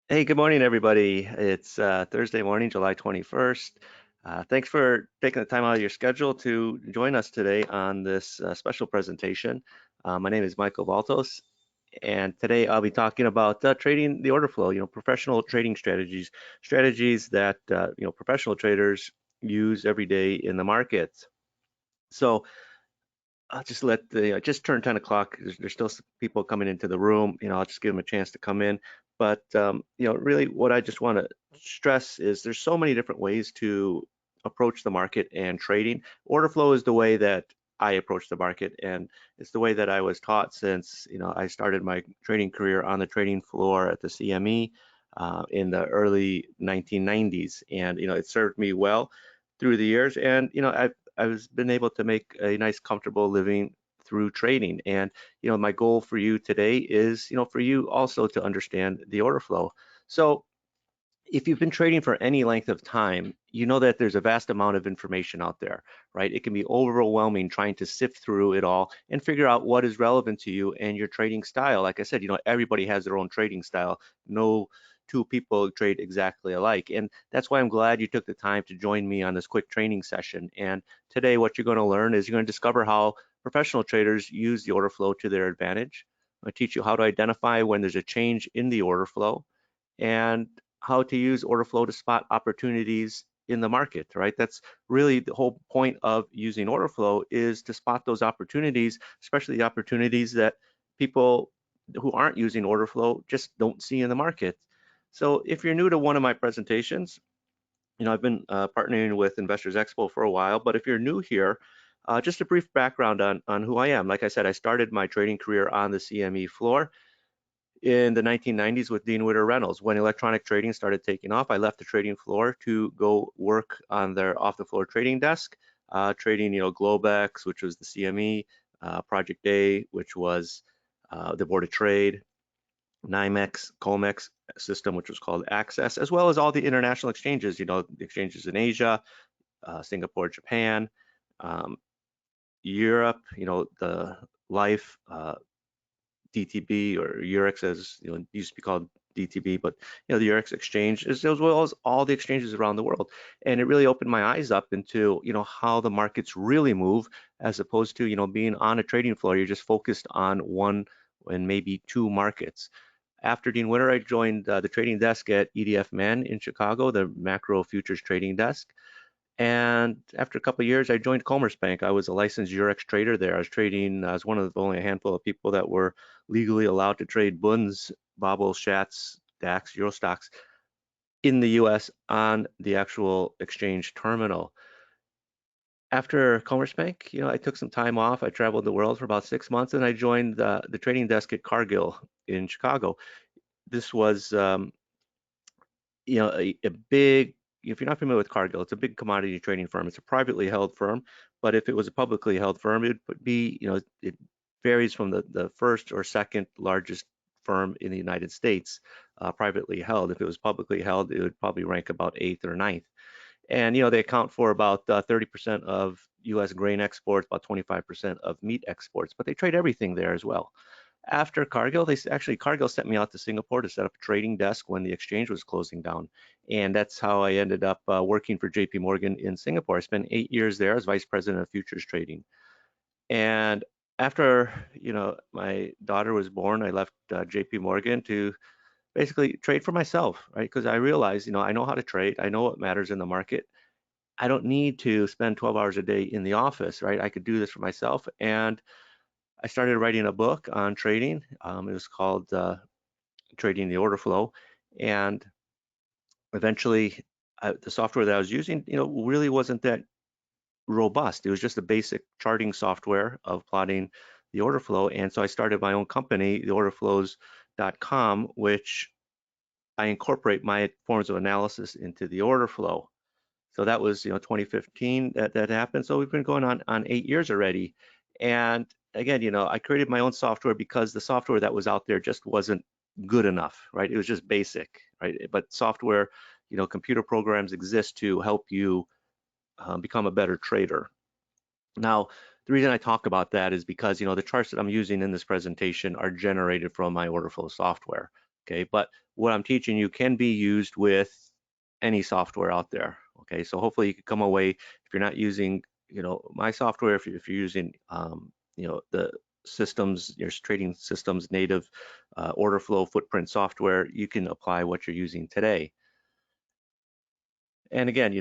Hey, good morning, everybody. It's Thursday morning, July 21st. Thanks for taking the time out of your schedule to join us today on this special presentation. My name is Michael Baltos, and today I'll be talking about trading the order flow, professional trading strategies that, professional traders use every day in the markets. So I'll just let just turned 10 o'clock. There's still some people coming into the room. I'll just give them a chance to come in. But, really what I just want to stress is there's so many different ways to approach the market and trading. Order flow is the way that I approach the market, and it's the way that I was taught since, I started my trading career on the trading floor at the CME in the early 1990s. And, it served me well through the years. And, I've been able to make a nice, comfortable living through trading. And, my goal for you today is, for you also to understand the order flow. So if you've been trading for any length of time, you know that there's a vast amount of information out there, right? It can be overwhelming trying to sift through it all and figure out what is relevant to you and your trading style. Like I said, everybody has their own trading style. No two people trade exactly alike. And that's why I'm glad you took the time to join me on this quick training session. And today, what you're going to learn is you're going to discover how professional traders use the order flow to their advantage. I'm going to teach you how to identify when there's a change in the order flow and how to use order flow to spot opportunities in the market, right? That's really the whole point of using order flow, is to spot those opportunities, especially the opportunities that people who aren't using order flow just don't see in the market. So if you're new to one of my presentations, I've been partnering with Investors Expo for a while, but if you're new here, just a brief background on who I am. Like I said, I started my trading career on the CME floor in the 1990s with Dean Witter Reynolds. When electronic trading started taking off, I left the trading floor to go work on their off-the-floor trading desk, trading, Globex, which was the CME, Project A, which was the Board of Trade, NYMEX, COMEX system, which was called Access, as well as all the international exchanges, the exchanges in Asia, Singapore, Japan, um, Europe, the Life, DTB or Eurex, as used to be called DTB, but the Eurex exchange, as well as all the exchanges around the world. And it really opened my eyes up into how the markets really move, as opposed to being on a trading floor. You're just focused on one and maybe two markets. After Dean Witter, I joined the trading desk at EDF Man in Chicago, the macro futures trading desk. And after a couple of years, I joined Commerce Bank. I was a licensed Eurex trader there. I was one of only a handful of people that were legally allowed to trade Bunds, Bobble, Schatz, DAX, Eurostocks in the US on the actual exchange terminal. After Commerce Bank, I took some time off. I traveled the world for about 6 months, and I joined the trading desk at Cargill in Chicago. This was a big, if you're not familiar with Cargill, it's a big commodity trading firm. It's a privately held firm, but if it was a publicly held firm, it would be, it varies from the first or second largest firm in the United States, privately held. If it was publicly held, it would probably rank about eighth or ninth. And, they account for about 30% of US grain exports, about 25% of meat exports, but they trade everything there as well. After Cargill, Cargill sent me out to Singapore to set up a trading desk when the exchange was closing down. And that's how I ended up working for JP Morgan in Singapore. I spent 8 years there as vice president of futures trading. And after, my daughter was born, I left JP Morgan to basically trade for myself, right? Because I realized, I know how to trade. I know what matters in the market. I don't need to spend 12 hours a day in the office, right? I could do this for myself. And I started writing a book on trading. It was called Trading the Order Flow. And eventually, the software that I was using, really wasn't that robust. It was just a basic charting software of plotting the order flow. And so I started my own company, theorderflows.com, which I incorporate my forms of analysis into the order flow. So that was, 2015 that happened. So we've been going on 8 years already. And again, I created my own software because the software that was out there just wasn't good enough, right? It was just basic, right? But software, computer programs exist to help you become a better trader. Now, the reason I talk about that is because, the charts that I'm using in this presentation are generated from my order flow software. Okay, but what I'm teaching you can be used with any software out there. Okay, so hopefully you can come away, if you're not using, my software, if you're using, the systems, your trading systems, native order flow footprint software, you can apply what you're using today. And again,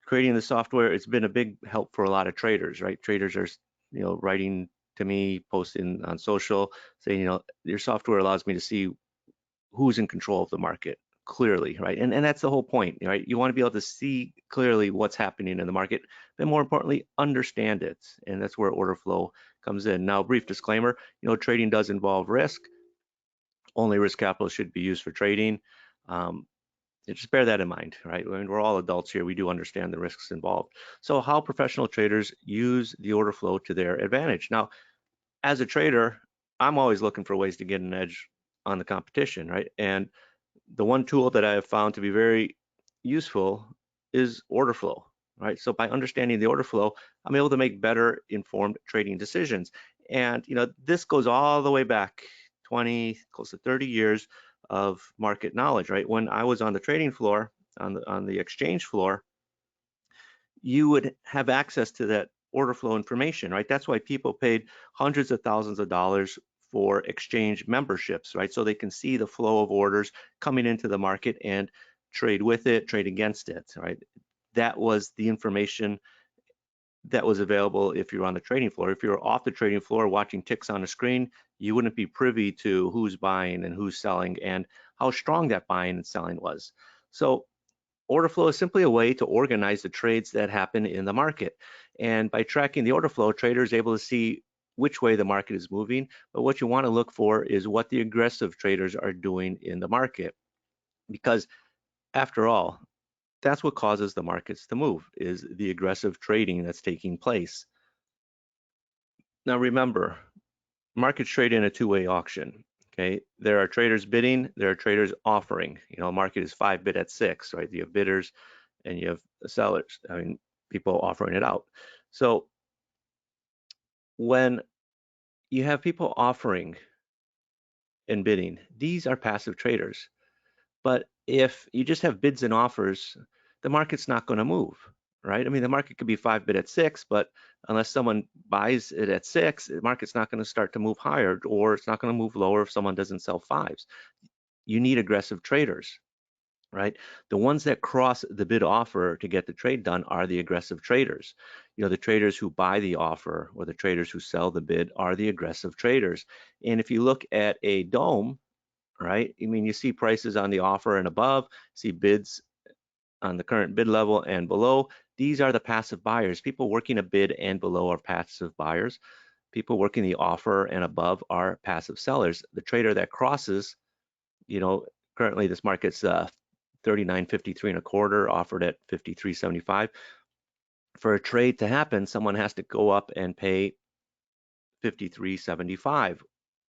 creating the software, it's been a big help for a lot of traders, right? Traders are, writing to me, posting on social, saying, your software allows me to see who's in control of the market clearly, right? And that's the whole point, right? You want to be able to see clearly what's happening in the market, but more importantly, understand it. And that's where order flow comes in. Now, brief disclaimer, trading does involve risk. Only risk capital should be used for trading. Just bear that in mind, right? I mean, we're all adults here. We do understand the risks involved. So how professional traders use the order flow to their advantage. Now, as a trader, I'm always looking for ways to get an edge on the competition, right? And the one tool that I have found to be very useful is order flow, right? So by understanding the order flow, I'm able to make better informed trading decisions. And this goes all the way back 20, close to 30 years of market knowledge, right? When I was on the trading floor, on the exchange floor, you would have access to that order flow information, right? That's why people paid hundreds of thousands of dollars for exchange memberships, right? So they can see the flow of orders coming into the market and trade with it, trade against it, right? That was the information that was available if you're on the trading floor. If you're off the trading floor watching ticks on a screen, you wouldn't be privy to who's buying and who's selling and how strong that buying and selling was. So order flow is simply a way to organize the trades that happen in the market. And by tracking the order flow, traders are able to see which way the market is moving. But what you want to look for is what the aggressive traders are doing in the market. Because after all, that's what causes the markets to move, is the aggressive trading that's taking place. Now remember, markets trade in a two-way auction. Okay, there are traders bidding, there are traders offering. Market is 5 bid at 6, right? You have bidders and you have sellers, people offering it out. So when you have people offering and bidding, these are passive traders. But if you just have bids and offers, the market's not going to move, right? I mean, the market could be 5 bid at 6, but unless someone buys it at 6, the market's not going to start to move higher, or it's not going to move lower if someone doesn't sell 5s. You need aggressive traders, right? The ones that cross the bid offer to get the trade done are the aggressive traders. The traders who buy the offer or the traders who sell the bid are the aggressive traders. And if you look at a dome, right, you see prices on the offer and above, see bids on the current bid level and below. These are the passive buyers. People working a bid and below are passive buyers. People working the offer and above are passive sellers. The trader that crosses, currently this market's 39.53 and a quarter, offered at 53.75. For a trade to happen, someone has to go up and pay 53.75,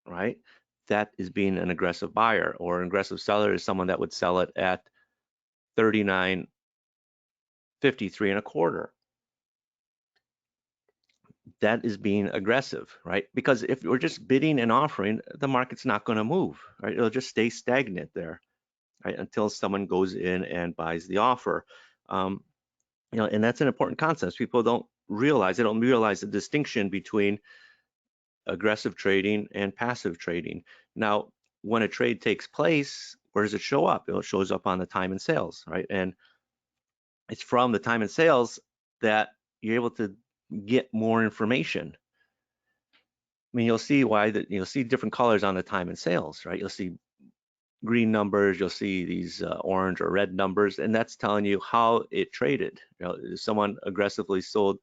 right? That is being an aggressive buyer, or an aggressive seller is someone that would sell it at 39.53 and a quarter. That is being aggressive, right? Because if we're just bidding and offering, the market's not going to move, right? It'll just stay stagnant there, right? Until someone goes in and buys the offer. And that's an important concept. People don't realize, the distinction between aggressive trading and passive trading. Now, when a trade takes place, where does it show up? It shows up on the time and sales, right? And it's from the time and sales that you're able to get more information. You'll see you'll see different colors on the time and sales, right? You'll see green numbers, you'll see these orange or red numbers, and that's telling you how it traded. Someone aggressively sold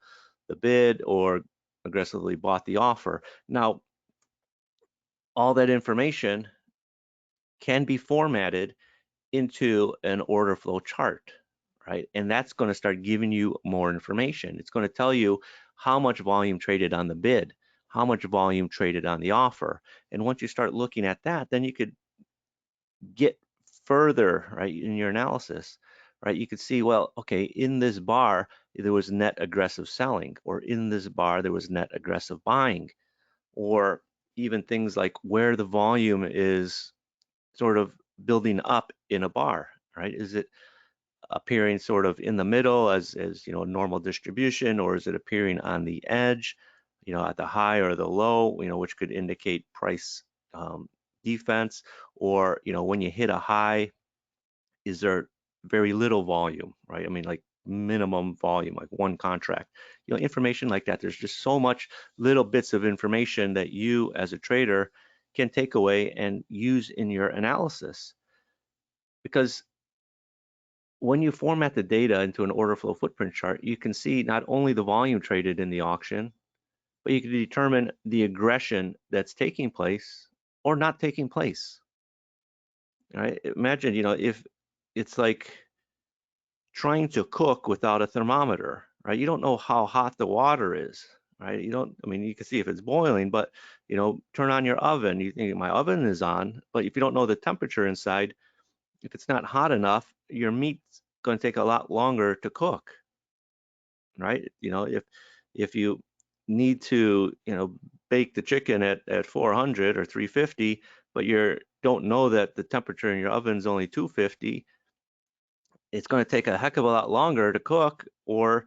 the bid or aggressively bought the offer. Now, all that information can be formatted into an order flow chart, right? And that's going to start giving you more information. It's going to tell you how much volume traded on the bid, how much volume traded on the offer. And once you start looking at that, then you could get further, right, in your analysis, right? You could see, well, okay, in this bar, there was net aggressive selling, or in this bar, there was net aggressive buying, or even things like where the volume is sort of building up in a bar, right? Is it appearing sort of in the middle as normal distribution, or is it appearing on the edge, at the high or the low, which could indicate price defense, or when you hit a high, is there very little volume, right? I mean, like minimum volume, like one contract, information like that. There's just so much little bits of information that you as a trader can take away and use in your analysis. Because when you format the data into an order flow footprint chart, you can see not only the volume traded in the auction, but you can determine the aggression that's taking place or not taking place. Right? Imagine, if it's like trying to cook without a thermometer, right? You don't know how hot the water is, right? I mean, you can see if it's boiling, but, turn on your oven. You think my oven is on, but if you don't know the temperature inside, if it's not hot enough, your meat's going to take a lot longer to cook, right? If you need to, bake the chicken at 400 or 350, but you don't know that the temperature in your oven is only 250, it's going to take a heck of a lot longer to cook. Or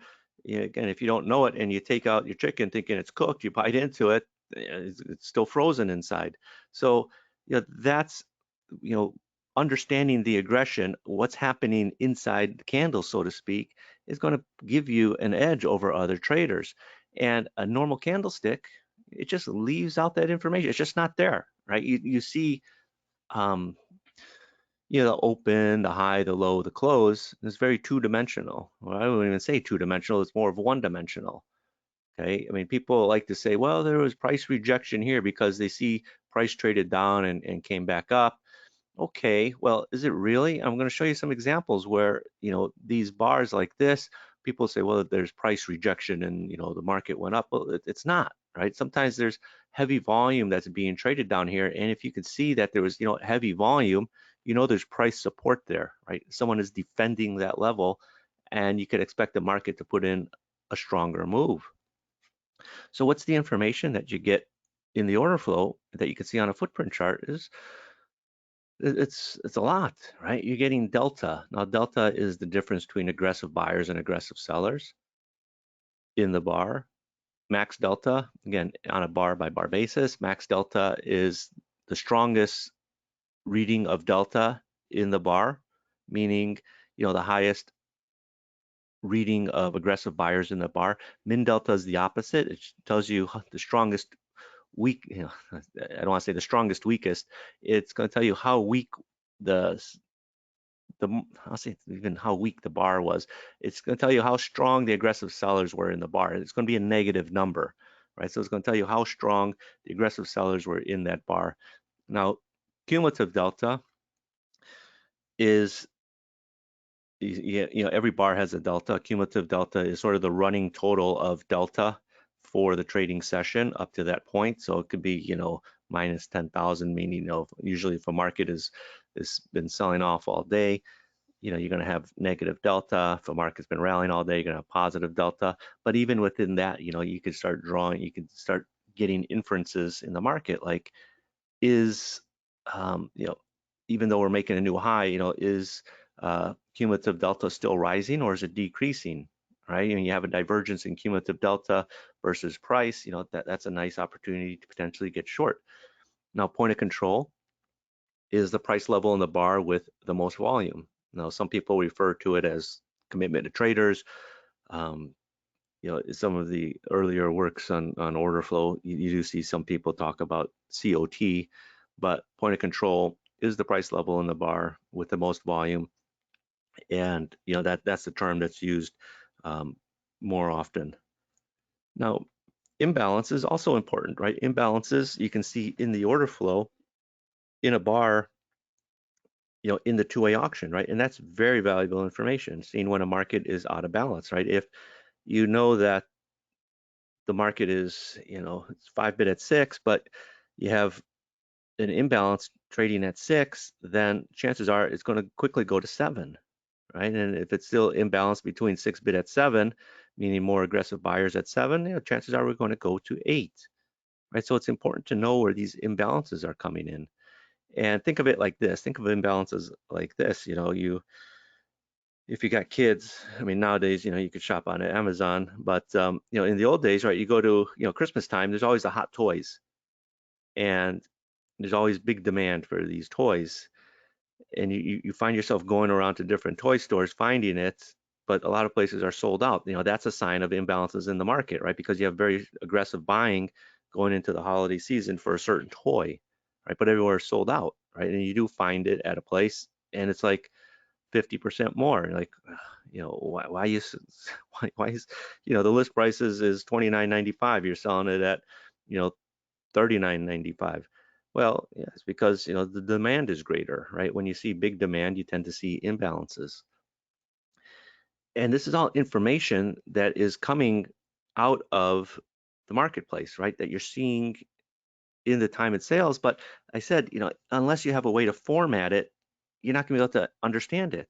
again, if you don't know it and you take out your chicken thinking it's cooked, you bite into it, it's still frozen inside. So that's understanding the aggression, what's happening inside the candle, so to speak, is going to give you an edge over other traders. And a normal candlestick, it just leaves out that information. It's just not there, right? You see the open, the high, the low, the close is very two-dimensional. Well, I wouldn't even say two-dimensional, it's more of one-dimensional. Okay, I mean, people like to say, well, there was price rejection here because they see price traded down and came back up. Okay, well, is it really? I'm going to show you some examples where, these bars like this, people say, well, there's price rejection and, the market went up. Well, it's not, right? Sometimes there's heavy volume that's being traded down here. And if you could see that there was, heavy volume, there's price support there, right? Someone is defending that level, and you could expect the market to put in a stronger move. So what's the information that you get in the order flow that you can see on a footprint chart is it's a lot, right? You're getting delta. Now, delta is the difference between aggressive buyers and aggressive sellers in the bar. Max delta, again, on a bar by bar basis, max delta is the strongest reading of delta in the bar, meaning, the highest reading of aggressive buyers in the bar. Min delta is the opposite. It tells you the strongest weak, I don't want to say the strongest weakest. It's going to tell you how weak I'll say even how weak the bar was. It's going to tell you how strong the aggressive sellers were in the bar. It's going to be a negative number, right? So it's going to tell you how strong the aggressive sellers were in that bar. Now, cumulative delta is, every bar has a delta. Cumulative delta is sort of the running total of delta for the trading session up to that point. So it could be, minus 10,000, meaning, usually if a market is been selling off all day, you're going to have negative delta. If a market's been rallying all day, you're going to have positive delta. But even within that, you could start getting inferences in the market, like is, even though we're making a new high, is cumulative delta still rising or is it decreasing, right? You have a divergence in cumulative delta versus price, that's a nice opportunity to potentially get short. Now, point of control is the price level in the bar with the most volume. Now, some people refer to it as commitment to traders. Some of the earlier works on order flow, you do see some people talk about COT, but point of control is the price level in the bar with the most volume. And, that's the term that's used more often. Now, imbalance is also important, right? Imbalances, you can see in the order flow in a bar, in the two-way auction, right? And that's very valuable information, seeing when a market is out of balance, right? If you know that the market is, it's 5 bid at 6, but you have an imbalance trading at 6, then chances are it's going to quickly go to 7, right? And if it's still imbalanced between 6 bid at 7, meaning more aggressive buyers at 7, chances are we're going to go to 8, right? So it's important to know where these imbalances are coming in. And think of it like this. Think of imbalances like this. If you got kids, I mean, nowadays, you could shop on Amazon, but in the old days, right, you go to, Christmas time, there's always the hot toys, and there's always big demand for these toys. And you find yourself going around to different toy stores finding it, but a lot of places are sold out. That's a sign of imbalances in the market, right? Because you have very aggressive buying going into the holiday season for a certain toy, right? But everywhere is sold out, right? And you do find it at a place, and it's like 50% more. Like, why why is, the list price is $29.95. You're selling it at, you know, $39.95. Well, yeah, it's because, the demand is greater, right? When you see big demand, you tend to see imbalances. And this is all information that is coming out of the marketplace, right? That you're seeing in the time it sales. But I said, unless you have a way to format it, you're not going to be able to understand it.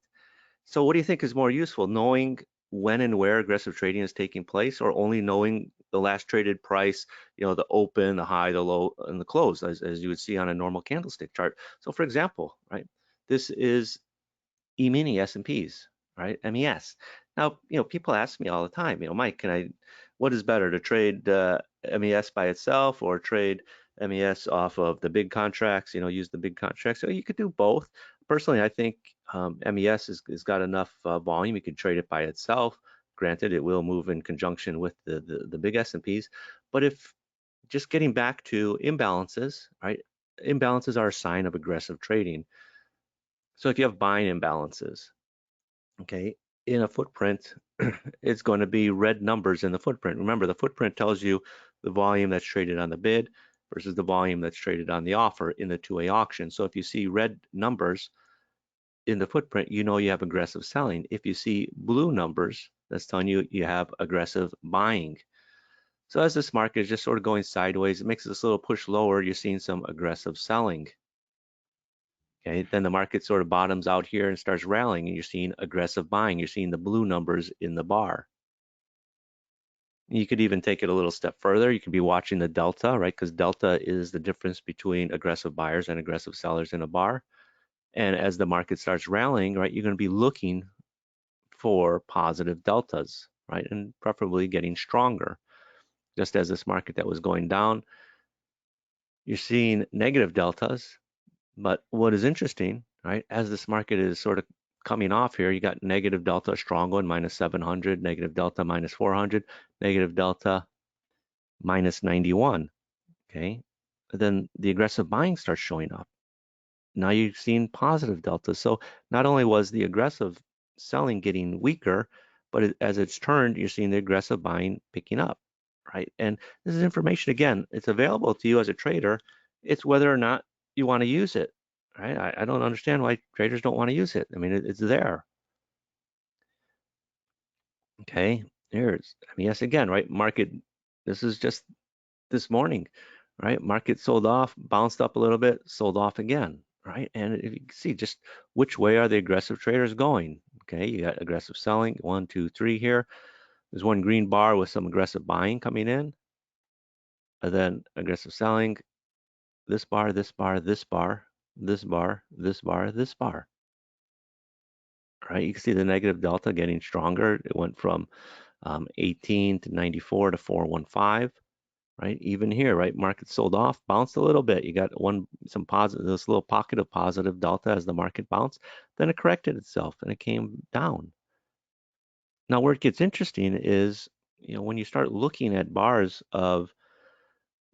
So what do you think is more useful, knowing when and where aggressive trading is taking place, or only knowing the last traded price, the open, the high, the low, and the close, as you would see on a normal candlestick chart? So for example, right, this is E-mini S&Ps, right, MES. Now, people ask me all the time, Mike, what is better, to trade MES by itself or trade MES off of the big contracts, use the big contracts? So you could do both. Personally, I think MES has got enough volume. You can trade it by itself. Granted, it will move in conjunction with the big S&Ps. But if just getting back to imbalances, right? Imbalances are a sign of aggressive trading. So if you have buying imbalances, okay, in a footprint, it's going to be red numbers in the footprint. Remember, the footprint tells you the volume that's traded on the bid versus the volume that's traded on the offer in the two-way auction. So if you see red numbers in the footprint, you know you have aggressive selling. If you see blue numbers, that's telling you you have aggressive buying. So as this market is just sort of going sideways, it makes this little push lower, you're seeing some aggressive selling. Okay, then the market sort of bottoms out here and starts rallying, and you're seeing aggressive buying. You're seeing the blue numbers in the bar. You could even take it a little step further. You could be watching the delta, right? Because delta is the difference between aggressive buyers and aggressive sellers in a bar. And as the market starts rallying, right, you're going to be looking for positive deltas, right? And preferably getting stronger. Just as this market that was going down, you're seeing negative deltas. But what is interesting, right, as this market is sort of coming off here, you got negative delta, strong one, minus 700, negative delta, minus 400, negative delta, minus 91, okay? But then the aggressive buying starts showing up. Now you've seen positive delta. So not only was the aggressive selling getting weaker, but as it's turned, you're seeing the aggressive buying picking up, right? And this is information, again, it's available to you as a trader. It's whether or not you want to use it, right? I don't understand why traders don't want to use it. I mean, it's there. Okay, here's, I mean, yes, again, right? Market, this is just this morning, right? Market sold off, bounced up a little bit, sold off again, right? And if you can see just which way are the aggressive traders going, okay? You got aggressive selling, 1, 2, 3 here. There's one green bar with some aggressive buying coming in, and then aggressive selling, this bar, this bar, this bar, this bar, this bar, this bar, right? You can see the negative delta getting stronger. It went from 18 to 94 to 415. Right, even here, right, market sold off, bounced a little bit. You got some positive, this little pocket of positive delta as the market bounced, then it corrected itself and it came down. Now where it gets interesting is, when you start looking at bars of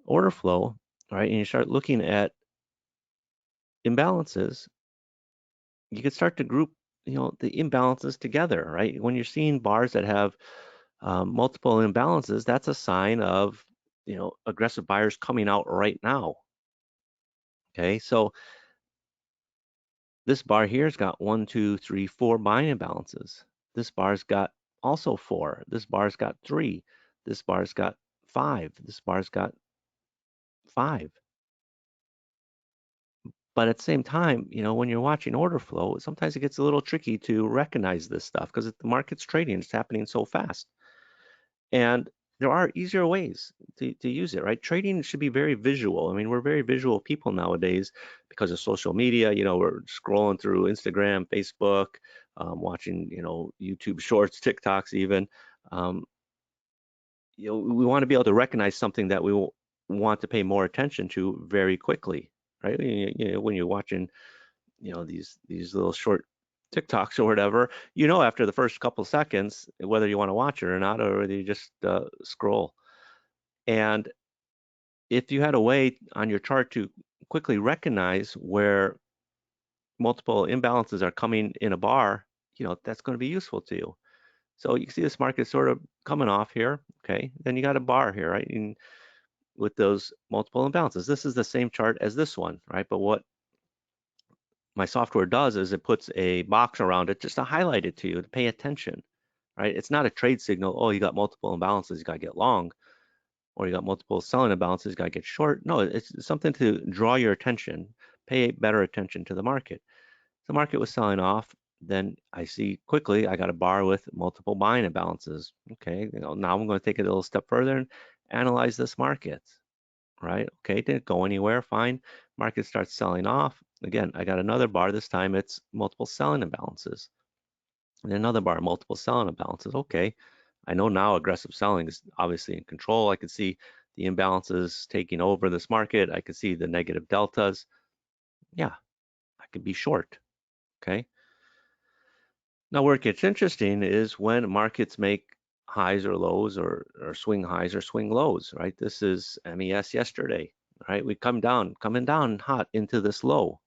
order flow, right, and you start looking at imbalances, you can start to group, the imbalances together, right? When you're seeing bars that have multiple imbalances, that's a sign of, aggressive buyers coming out right now. Okay, so this bar here's got 1, 2, 3, 4 buying imbalances. This bar's got also 4. This bar's got 3. This bar's got 5. This bar's got 5. But at the same time, when you're watching order flow, sometimes it gets a little tricky to recognize this stuff because the market's trading, it's happening so fast. And there are easier ways to use it, right? Trading should be very visual. I mean, we're very visual people nowadays because of social media. You know, we're scrolling through Instagram, Facebook, watching, you know, YouTube Shorts, TikToks even. Um, you know, we want to be able to recognize something that we want to pay more attention to very quickly, right? You know, when you're watching, you know, these little short TikToks or whatever, you know, after the first couple seconds whether you want to watch it or not, or whether you just scroll. And if you had a way on your chart to quickly recognize where multiple imbalances are coming in a bar, you know, that's going to be useful to you. So you can see this market sort of coming off here. Okay, then you got a bar here, right? And with those multiple imbalances, this is the same chart as this one, right? But what my software does is it puts a box around it just to highlight it to you to pay attention, right? It's not a trade signal. Oh, you got multiple imbalances, you got to get long, or you got multiple selling imbalances, you got to get short. No, it's something to draw your attention, pay better attention to the market. The market was selling off. Then I see quickly I got a bar with multiple buying imbalances. Okay, you know, now I'm going to take it a little step further and analyze this market, right? Okay, didn't go anywhere, fine. Market starts selling off. Again, I got another bar. This time it's multiple selling imbalances. And another bar, multiple selling imbalances. Okay, I know now aggressive selling is obviously in control. I can see the imbalances taking over this market. I can see the negative deltas. Yeah, I could be short. Okay. Now, where it gets interesting is when markets make highs or lows or swing highs or swing lows, right? This is MES yesterday, right? We coming down hot into this low.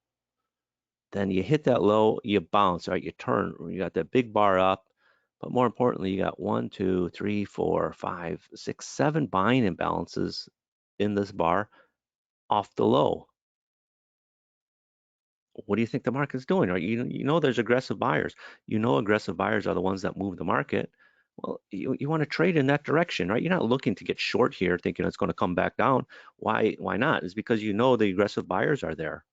Then you hit that low, you bounce, right? You turn, you got that big bar up. But more importantly, you got 1, 2, 3, 4, 5, 6, 7 buying imbalances in this bar off the low. What do you think the market's doing? Right? You know there's aggressive buyers. You know aggressive buyers are the ones that move the market. Well, you want to trade in that direction, right? You're not looking to get short here thinking it's going to come back down. Why not? It's because you know the aggressive buyers are there.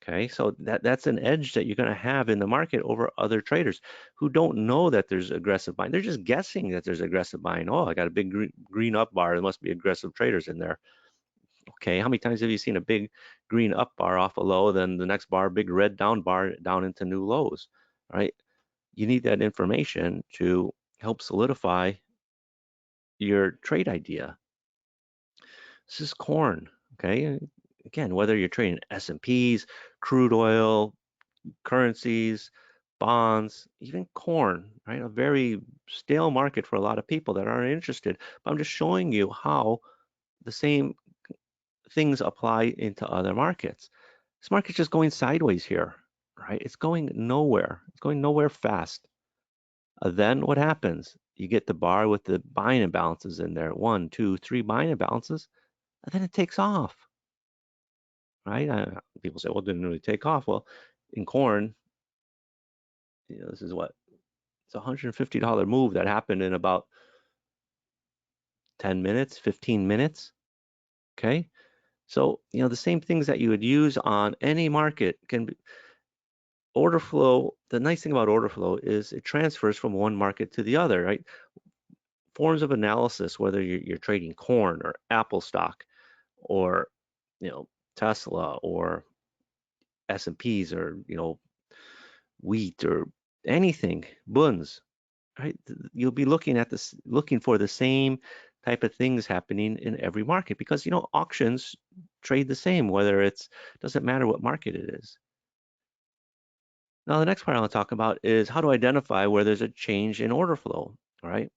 Okay, so that's an edge that you're going to have in the market over other traders who don't know that there's aggressive buying. They're just guessing that there's aggressive buying. Oh, I got a big green up bar. There must be aggressive traders in there. Okay, how many times have you seen a big green up bar off a low, then the next bar, big red down bar down into new lows, right? You need that information to help solidify your trade idea. This is corn, okay? Again, whether you're trading S&Ps, crude oil, currencies, bonds, even corn, right? A very stale market for a lot of people that aren't interested. But I'm just showing you how the same things apply into other markets. This market's just going sideways here, right? It's going nowhere. It's going nowhere fast. Then what happens? You get the bar with the buying imbalances in there, 1, 2, 3 buying imbalances, and then it takes off, right? People say, well, it didn't really take off. Well, in corn, you know, this is what? It's a $150 move that happened in about 10 minutes, 15 minutes, okay? So, you know, the same things that you would use on any market can be, order flow, the nice thing about order flow is it transfers from one market to the other, right? Forms of analysis, whether you're trading corn or Apple stock or, you know, Tesla or S&Ps or, you know, wheat or anything, buns, right? You'll be looking at this, looking for the same type of things happening in every market because, you know, auctions trade the same, whether it's, doesn't matter what market it is. Now, the next part I want to talk about is how to identify where there's a change in order flow, right?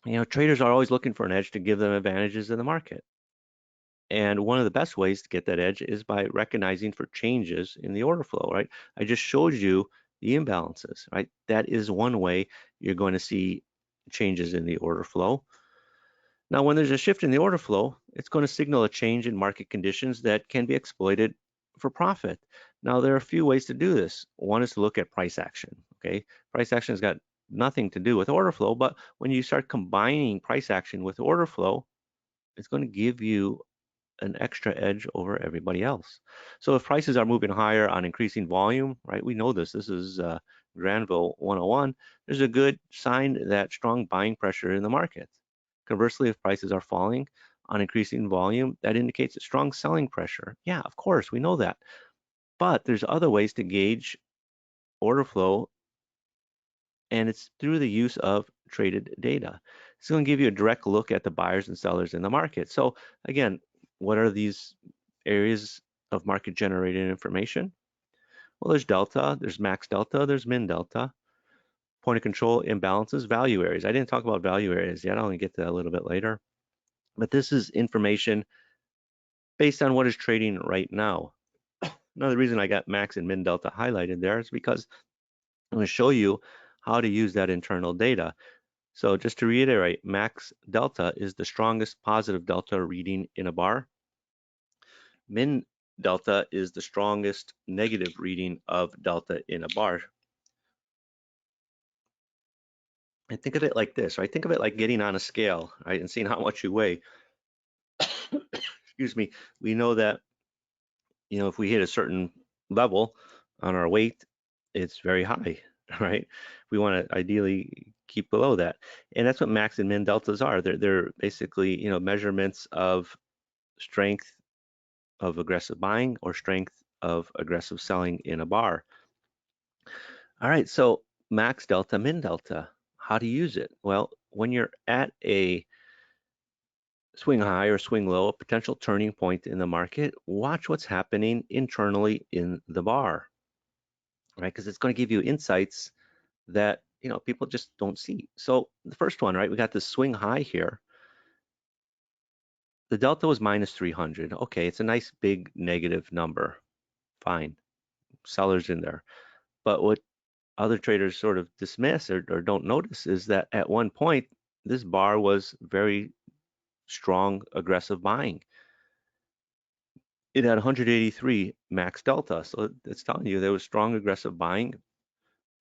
You know, traders are always looking for an edge to give them advantages in the market. And one of the best ways to get that edge is by recognizing for changes in the order flow, right? I just showed you the imbalances, right? That is one way you're going to see changes in the order flow. Now, when there's a shift in the order flow, it's going to signal a change in market conditions that can be exploited for profit. Now, there are a few ways to do this. One is to look at price action, okay? Price action has got nothing to do with order flow, but when you start combining price action with order flow, it's going to give you an extra edge over everybody else. So if prices are moving higher on increasing volume, right? We know this. This is Granville 101. There's a good sign that strong buying pressure in the market. Conversely, if prices are falling on increasing volume, that indicates a strong selling pressure. Yeah, of course, we know that. But there's other ways to gauge order flow, and it's through the use of traded data. It's going to give you a direct look at the buyers and sellers in the market. So again, what are these areas of market generated information? Well, there's delta, there's max delta, there's min delta, point of control imbalances, value areas. I didn't talk about value areas yet. I'll only get to that a little bit later. But this is information based on what is trading right now. Another reason I got max and min delta highlighted there is because I'm going to show you how to use that internal data. So just to reiterate, max delta is the strongest positive delta reading in a bar. Min delta is the strongest negative reading of delta in a bar. And think of it like this, right? Think of it like getting on a scale, right? And seeing how much you weigh. Excuse me. We know that, if we hit a certain level on our weight, it's very high, right? We want to ideally keep below that. And that's what max and min deltas are. They're basically, measurements of strength of aggressive buying or strength of aggressive selling in a bar. All right, so max delta, min delta, how to use it? Well, when you're at a swing high or swing low, a potential turning point in the market, watch what's happening internally in the bar, right? Because it's going to give you insights that people just don't see. So the first one, right? We got this swing high here. The delta was minus 300. Okay, it's a nice big negative number. Fine, sellers in there. But what other traders sort of dismiss or don't notice is that at one point, this bar was very strong, aggressive buying. It had 183 max delta. So it's telling you there was strong, aggressive buying,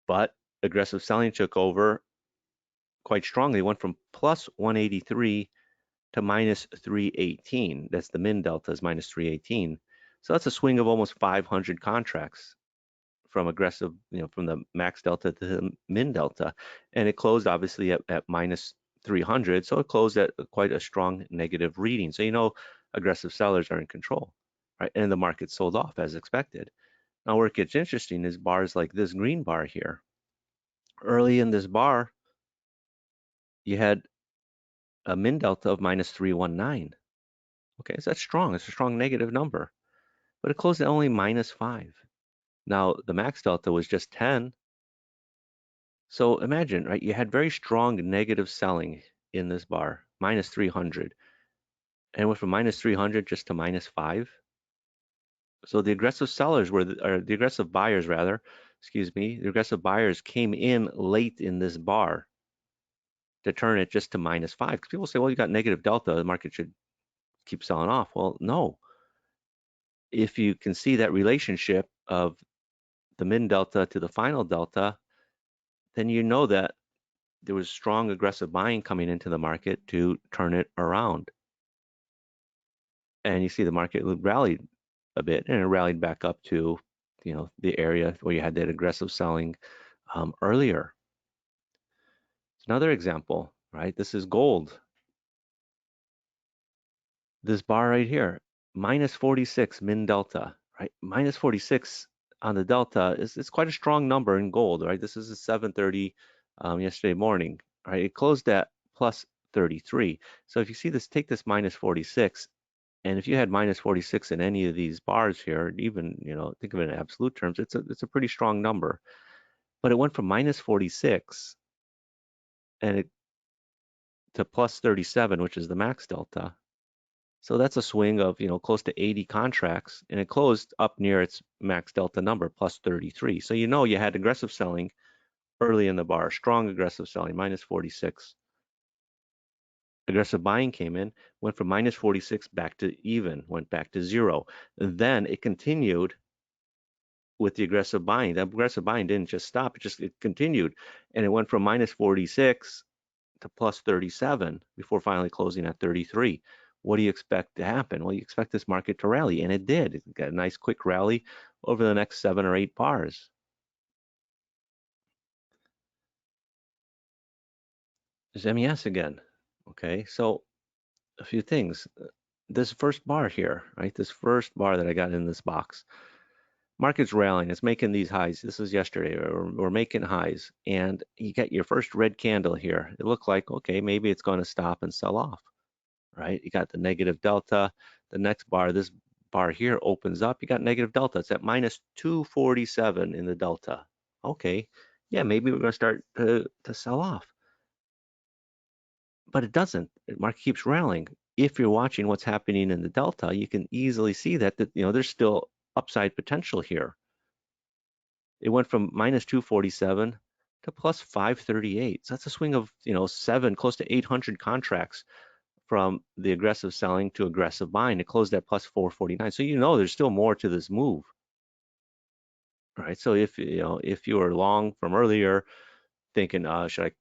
but aggressive selling took over quite strongly. It went from plus 183 to minus 318. That's the min delta is minus 318. So that's a swing of almost 500 contracts from aggressive, from the max delta to the min delta. And it closed obviously at minus 300. So it closed at quite a strong negative reading. So aggressive sellers are in control, right? And the market sold off as expected. Now where it gets interesting is bars like this green bar here. Early in this bar, you had a min delta of minus 319. Okay, so that's strong. It's a strong negative number. But it closed at only minus 5. Now, the max delta was just 10. So imagine, right, you had very strong negative selling in this bar, minus 300. And it went from minus 300 just to minus 5. So the aggressive sellers or the aggressive buyers rather, the aggressive buyers came in late in this bar to turn it just to minus 5. Because people say, well, you got negative delta, the market should keep selling off. Well, no. If you can see that relationship of the min delta to the final delta, then you know that there was strong aggressive buying coming into the market to turn it around. And you see the market rallied a bit, and it rallied back up to, the area where you had that aggressive selling earlier. It's another example, right? This is gold. This bar right here, minus 46 min delta, right? Minus 46 on the delta is quite a strong number in gold, right? This is a 7:30 yesterday morning, right? It closed at plus 33. So if you see this, take this minus 46, and if you had minus 46 in any of these bars here, even think of it in absolute terms, it's a pretty strong number. But it went from minus 46 and it to plus 37, which is the max delta. So that's a swing of, close to 80 contracts, and it closed up near its max delta number, plus 33. So you had aggressive selling early in the bar, strong aggressive selling, minus 46. Aggressive buying came in, went from minus 46 back to even, went back to 0. And then it continued with the aggressive buying. That aggressive buying didn't just stop, it continued. And it went from minus 46 to plus 37 before finally closing at 33. What do you expect to happen? Well, you expect this market to rally, and it did. It got a nice quick rally over the next 7 or 8 bars. There's MES again. Okay, so a few things. This first bar here, right? This first bar that I got in this box, market's rallying. It's making these highs. This is yesterday. We're making highs, and you got your first red candle here. It looked like, okay, maybe it's going to stop and sell off, right? You got the negative delta. The next bar, this bar here opens up. You got negative delta. It's at minus 247 in the delta. Okay, yeah, maybe we're going to start to sell off, but it doesn't. The market keeps rallying. If you're watching what's happening in the delta, you can easily see that there's still upside potential here. It went from minus 247 to plus 538. So that's a swing of, close to 800 contracts from the aggressive selling to aggressive buying. It closed at plus 449. So there's still more to this move, right? So if you were long from earlier, thinking, should I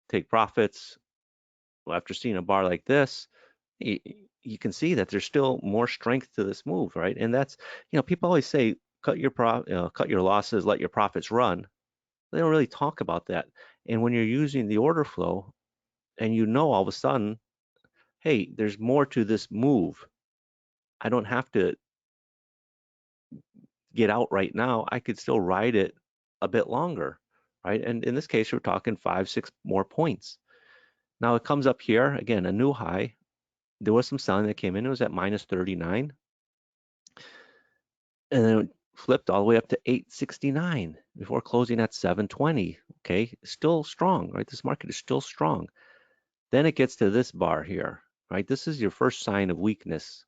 take profits? Well, after seeing a bar like this, you can see that there's still more strength to this move, right? And that's, people always say, cut your losses, let your profits run. They don't really talk about that. And when you're using the order flow and all of a sudden, hey, there's more to this move. I don't have to get out right now. I could still ride it a bit longer, right? And in this case, we're talking 5, 6 more points. Now it comes up here, again, a new high. There was some selling that came in. It was at minus 39. And then it flipped all the way up to 869 before closing at 720. Okay, still strong, right? This market is still strong. Then it gets to this bar here, right? This is your first sign of weakness.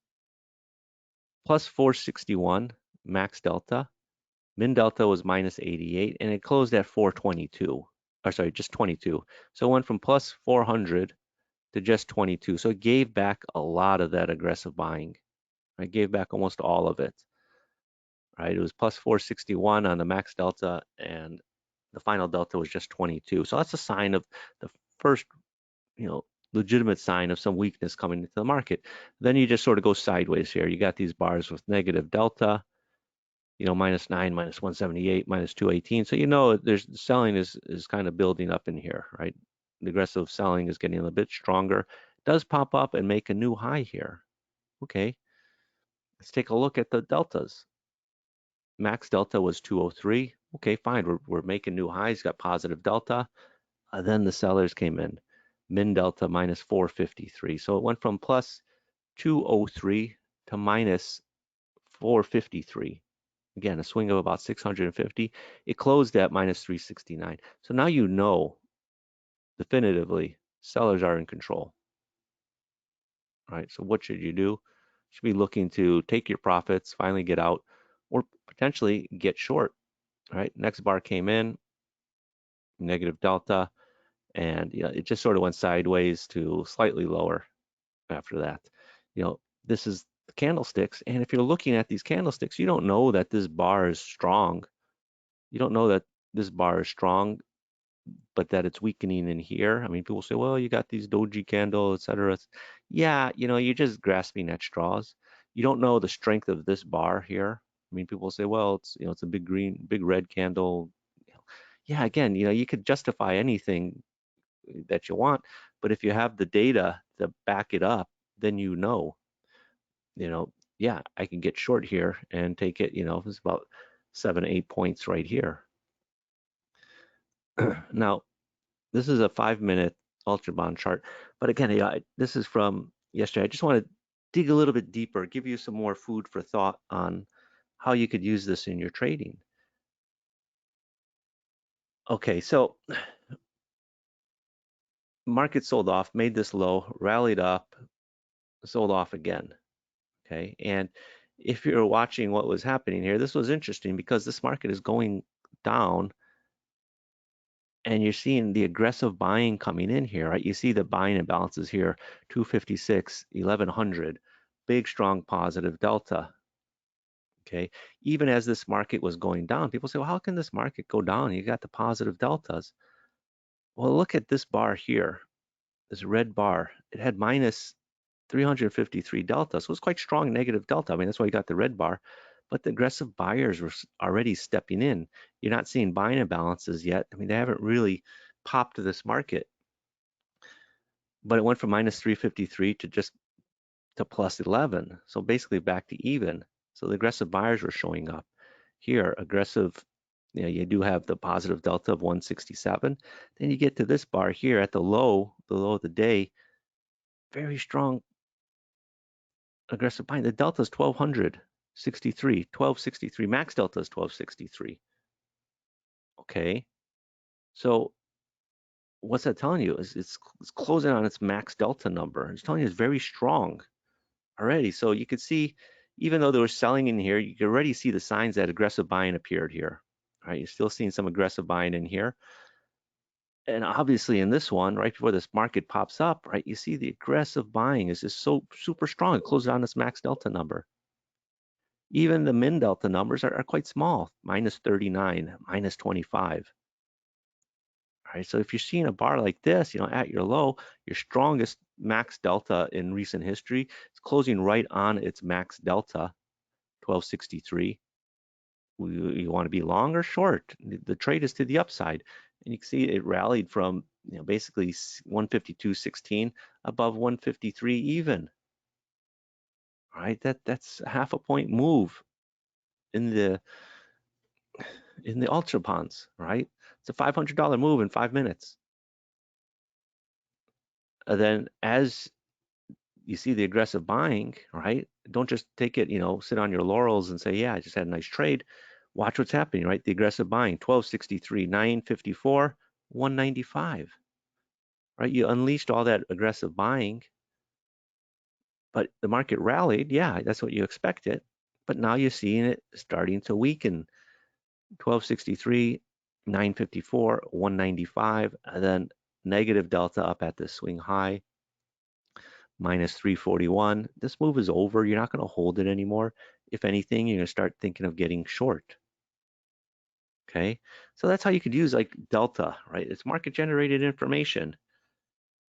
Plus 461 max delta. Min delta was minus 88, and it closed at 422. Or sorry, just 22. So it went from plus 400 to just 22. So it gave back a lot of that aggressive buying. It gave back almost all of it. Right? It was plus 461 on the max delta, and the final delta was just 22. So that's a sign of the first, legitimate sign of some weakness coming into the market. Then you just sort of go sideways here. You got these bars with negative delta, minus 9, minus 178, minus 218. So there's selling is kind of building up in here, right? The aggressive selling is getting a little bit stronger. It does pop up and make a new high here. Okay, let's take a look at the deltas. Max delta was 203. Okay, fine. We're making new highs, got positive delta. Then the sellers came in. Min delta minus 453. So it went from plus 203 to minus 453. Again, a swing of about 650. It closed at minus 369. So now definitively sellers are in control. Right? So what should you do? You should be looking to take your profits, finally get out, or potentially get short. Right? Next bar came in, negative delta, and it just sort of went sideways to slightly lower after that. This is the candlesticks, and if you're looking at these candlesticks, you don't know that this bar is strong. You don't know that this bar is strong, but that it's weakening in here. I mean, people say, well, you got these doji candle, etc. Yeah, you're just grasping at straws. You don't know the strength of this bar here. I mean, people say, well, it's a big red candle. Yeah, again, you could justify anything that you want, but if you have the data to back it up, then yeah, I can get short here and take it, it's about 7, 8 points right here. Now, this is a 5-minute ultra bond chart, but again, this is from yesterday. I just want to dig a little bit deeper, give you some more food for thought on how you could use this in your trading. Okay, so market sold off, made this low, rallied up, sold off again. Okay, and if you're watching what was happening here, this was interesting because this market is going down and you're seeing the aggressive buying coming in here, right? You see the buying imbalances here, 256, 1100, big, strong positive delta. Okay, even as this market was going down, people say, well, how can this market go down? You got the positive deltas. Well, look at this bar here, this red bar. It had minus 353 delta, so it's quite strong negative delta. I mean, that's why you got the red bar, but the aggressive buyers were already stepping in. You're not seeing buying imbalances yet. I mean, they haven't really popped to this market. but it went from minus 353 to just to plus 11. So basically back to even. So the aggressive buyers were showing up. Here, aggressive, you do have the positive delta of 167. Then you get to this bar here at the low of the day, very strong aggressive buying. The delta is 1263, 1263. Max delta is 1263. Okay. So what's that telling you? Is it's closing on its max delta number. It's telling you it's very strong already. So you could see, even though they were selling in here, you can already see the signs that aggressive buying appeared here. All right, you're still seeing some aggressive buying in here. And obviously in this one, right before this market pops up, right, you see the aggressive buying is just so super strong. It closes on this max delta number. Even the min delta numbers are quite small, minus 39, minus 25. All right, so if you're seeing a bar like this, at your low, your strongest max delta in recent history is closing right on its max delta, 1263. You want to be long or short? The trade is to the upside, and you can see it rallied from basically 152.16 above 153 even. All right, that's a half a point move in the ultra bonds, right? It's a $500 move in 5 minutes. And then as you see the aggressive buying, right? Don't just take it, sit on your laurels and say, yeah, I just had a nice trade. Watch what's happening, right? The aggressive buying, 1263, 954, 195, right? You unleashed all that aggressive buying, but the market rallied. Yeah, that's what you expected. But now you're seeing it starting to weaken. 1263, 954, 195, and then negative delta up at the swing high, minus 341. This move is over. You're not going to hold it anymore. If anything, you're going to start thinking of getting short. Okay, so that's how you could use like delta, right? It's market generated information.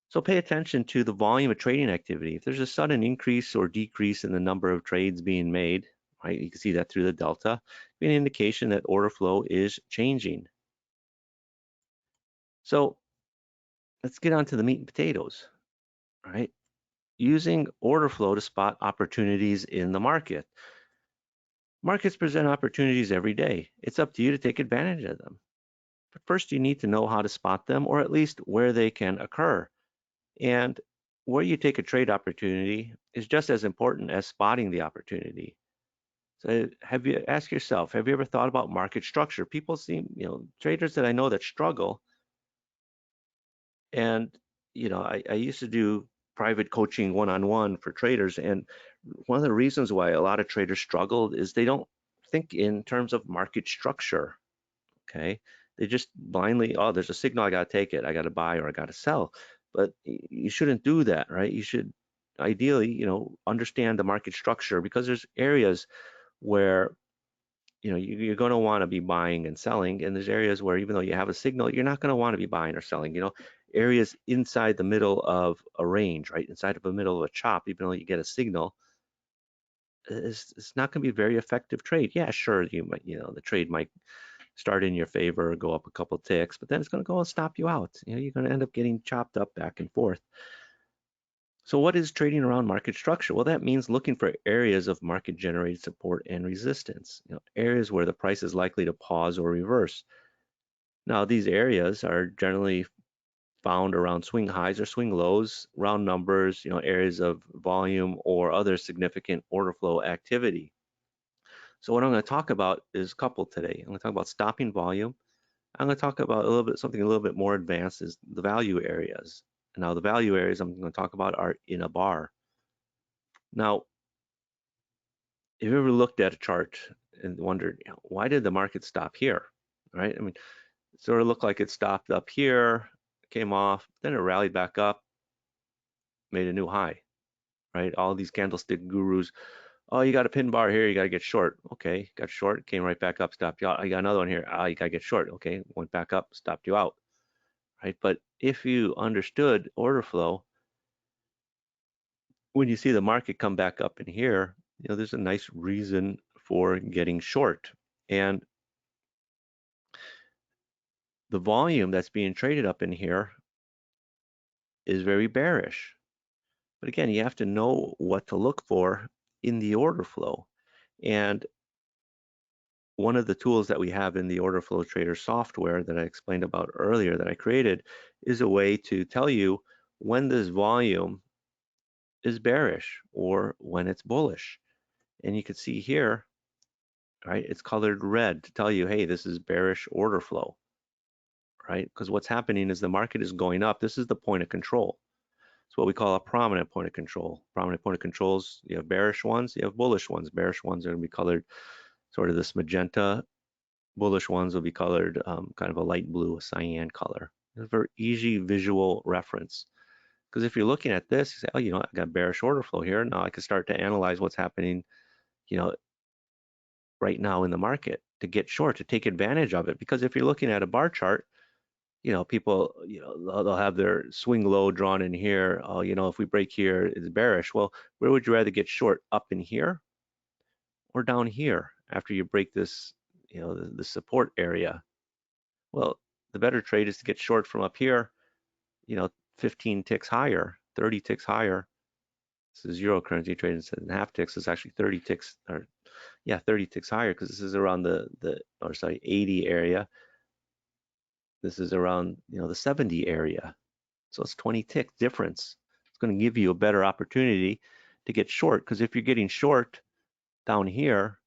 So pay attention to the volume of trading activity. If there's a sudden increase or decrease in the number of trades being made, right, you can see that through the delta, be an indication that order flow is changing. So let's get on to the meat and potatoes, right? Using order flow to spot opportunities in the market. Markets present opportunities every day. It's up to you to take advantage of them. But first, you need to know how to spot them, or at least where they can occur. And where you take a trade opportunity is just as important as spotting the opportunity. So have you asked yourself, have you ever thought about market structure? People seem, traders that I know that struggle. And, I used to do private coaching one-on-one for traders. And one of the reasons why a lot of traders struggled is they don't think in terms of market structure. Okay. They just blindly, oh, there's a signal, I got to take it. I got to buy or I got to sell. But you shouldn't do that, right? You should ideally, understand the market structure, because there's areas where, you're going to want to be buying and selling. And there's areas where even though you have a signal, you're not going to want to be buying or selling, areas inside the middle of a range, right? Inside of the middle of a chop, even though you get a signal, it's not going to be a very effective trade. Yeah, sure, you might, the trade might start in your favor, go up a couple ticks, but then it's going to go and stop you out. You're going to end up getting chopped up back and forth. So what is trading around market structure? Well, that means looking for areas of market generated support and resistance, areas where the price is likely to pause or reverse. Now, these areas are generally found around swing highs or swing lows, round numbers, areas of volume or other significant order flow activity. So what I'm going to talk about is a couple today. I'm going to talk about stopping volume. I'm going to talk about something a little bit more advanced, is the value areas. Now, the value areas I'm going to talk about are in a bar. Now, if you ever looked at a chart and wondered, why did the market stop here, right? I mean, it sort of looked like it stopped up here, came off, then it rallied back up, made a new high, right? All these candlestick gurus, oh, you got a pin bar here, you got to get short. Okay, got short, came right back up, stopped you out. I got another one here, you got to get short. Okay, went back up, stopped you out, right? But if you understood order flow, when you see the market come back up in here, there's a nice reason for getting short. And the volume that's being traded up in here is very bearish. But again, you have to know what to look for in the order flow. And one of the tools that we have in the order flow trader software that I explained about earlier that I created is a way to tell you when this volume is bearish or when it's bullish. And you can see here, right, it's colored red to tell you, hey, this is bearish order flow, right? Because what's happening is the market is going up. This is the point of control. It's what we call a prominent point of control. Prominent point of controls, you have bearish ones, you have bullish ones. Bearish ones are going to be colored sort of this magenta. Bullish ones will be colored kind of a light blue, a cyan color. It's a very easy visual reference. Because if you're looking at this, you say, oh, you know, I got bearish order flow here. Now I can start to analyze what's happening, you know, right now in the market to get short, to take advantage of it. Because if you're looking at a bar chart, you know, people, you know, they'll have their swing low drawn in here. Oh, you know, if we break here, it's bearish. Well, where would you rather get short? Up in here or down here after you break this, you know, the support area? Well, the better trade is to get short from up here, you know, 15 ticks higher, 30 ticks higher. This is euro currency trade instead of half ticks. It's actually 30 ticks, or yeah, 30 ticks higher because this is around the 80 area. This is around, you know, the 70 area. So it's 20 tick difference. It's going to give you a better opportunity to get short, because if you're getting short down here,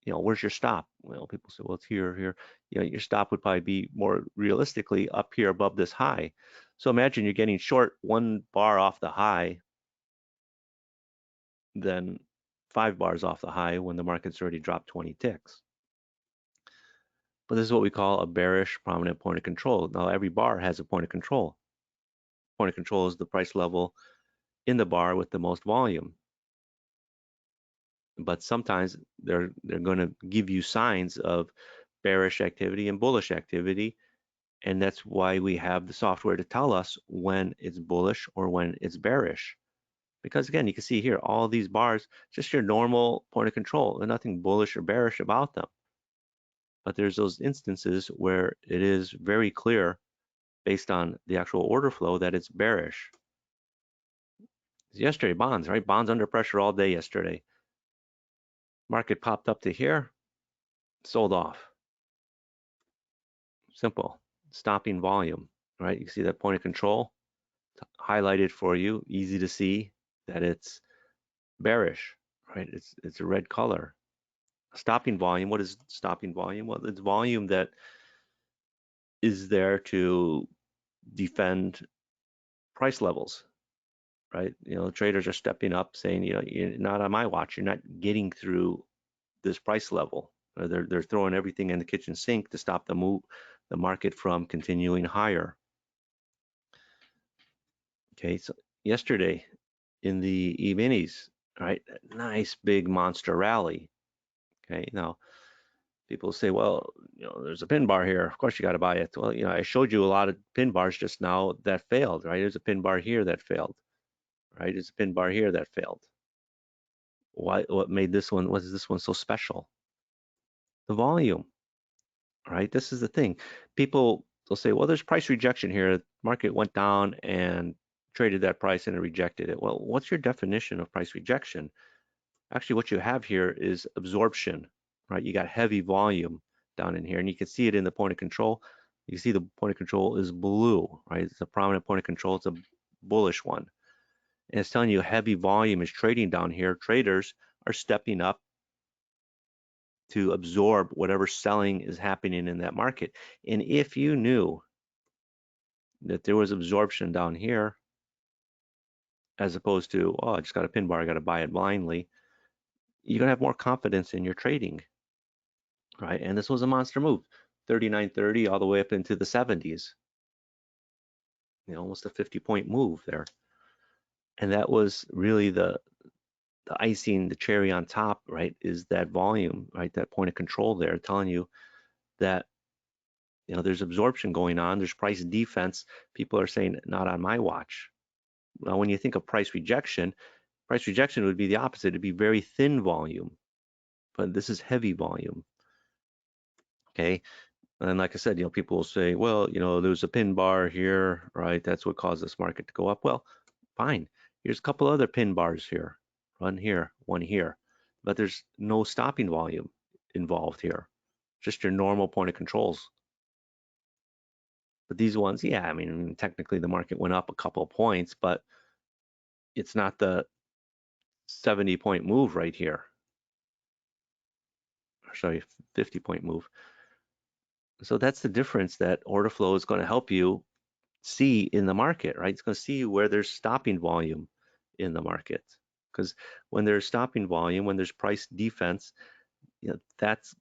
you know, where's your stop? Well, people say, well, it's here, here. You know, your stop would probably be more realistically up here above this high. So imagine you're getting short one bar off the high, then 5 bars off the high when the market's already dropped 20 ticks. But this is what we call a bearish prominent point of control. Now, every bar has a point of control. Point of control is the price level in the bar with the most volume. But sometimes they're going to give you signs of bearish activity and bullish activity, and that's why we have the software to tell us when it's bullish or when it's bearish. Because again, you can see here, all these bars, just your normal point of control. There's nothing bullish or bearish about them. But there's those instances where it is very clear based on the actual order flow that it's bearish. Yesterday, bonds, right? Bonds under pressure all day yesterday. Market popped up to here, sold off. Simple. Stopping volume, right? You see that point of control highlighted for you, easy to see that it's bearish, right? It's a red color. Stopping volume, what is stopping volume? Well, it's volume that is there to defend price levels, right? You know, traders are stepping up saying, you know, you're not on my watch, you're not getting through this price level. They're throwing everything in the kitchen sink to stop the market from continuing higher. Okay, so yesterday in the E-minis, right, nice big monster rally. Okay, now people say, well, you know, there's a pin bar here. Of course you got to buy it. Well, you know, I showed you a lot of pin bars just now that failed, right? There's a pin bar here that failed, right? There's a pin bar here that failed. What made this one, what is this one so special? The volume, right? This is the thing. People will say, well, there's price rejection here. Market went down and traded that price and it rejected it. Well, what's your definition of price rejection? Actually, what you have here is absorption, right? You got heavy volume down in here, and you can see it in the point of control. You can see the point of control is blue, right? It's a prominent point of control. It's a bullish one. And it's telling you heavy volume is trading down here. Traders are stepping up to absorb whatever selling is happening in that market. And if you knew that there was absorption down here, as opposed to, oh, I just got a pin bar, I got to buy it blindly, you're going to have more confidence in your trading, right? And this was a monster move, 39.30 all the way up into the 70s, you know, almost a 50-point move there. And that was really the icing, the cherry on top, right, is that volume, right, that point of control there telling you that, you know, there's absorption going on, there's price defense. People are saying, not on my watch. Now, when you think of price rejection would be the opposite. It'd be very thin volume, but this is heavy volume. Okay, And like I said, people will say, well, there's a pin bar here, right? That's what caused this market to go up. Well, fine. Here's a couple other pin bars here, one here, but there's no stopping volume involved here. Just your normal point of controls. But these ones, yeah, I mean, technically the market went up a couple of points, but it's not the 70-point move right here. Sorry, 50-point move. So that's the difference that order flow is going to help you see in the market, right? It's going to see where there's stopping volume in the market. Because when there's stopping volume, when there's price defense, that's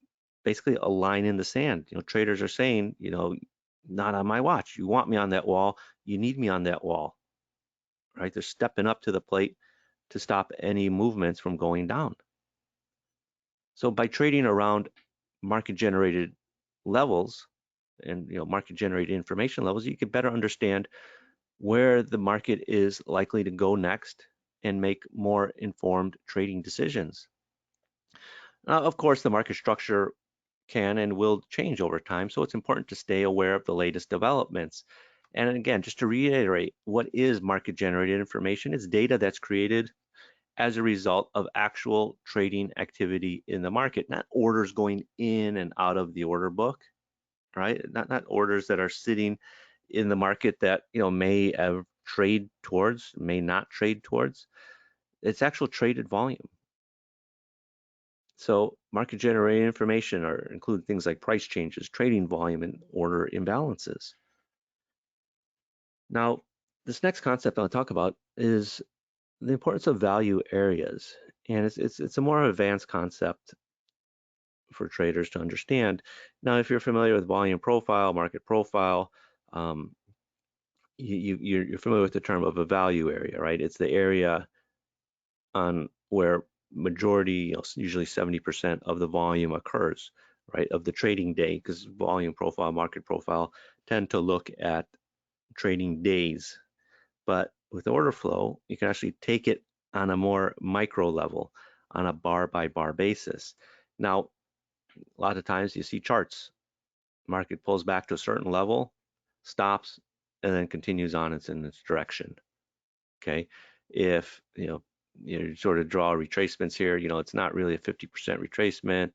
basically a line in the sand. Traders are saying, not on my watch. You want me on that wall. You need me on that wall, right? They're stepping up to the plate to stop any movements from going down. So by trading around market generated levels and market generated information levels, you can better understand where the market is likely to go next and make more informed trading decisions. Of course, the market structure can and will change over time, so it's important to stay aware of the latest developments. And again, just to reiterate, what is market generated information? It's data that's created as a result of actual trading activity in the market, not orders going in and out of the order book, right? Not orders that are sitting in the market that may have trade towards, may not trade towards. It's actual traded volume. So market generated information include things like price changes, trading volume, and order imbalances. Now, this next concept I'll talk about is the importance of value areas, and it's a more advanced concept for traders to understand. Now, if you're familiar with volume profile, market profile, you're familiar with the term of a value area, right? It's the area on where majority, usually 70% of the volume occurs, right, of the trading day, because volume profile, market profile tend to look at trading days. But with order flow, you can actually take it on a more micro level, on a bar by bar basis. Now, a lot of times you see charts. Market pulls back to a certain level, stops, and then continues on in its direction. Okay, if you sort of draw retracements here, it's not really a 50% retracement.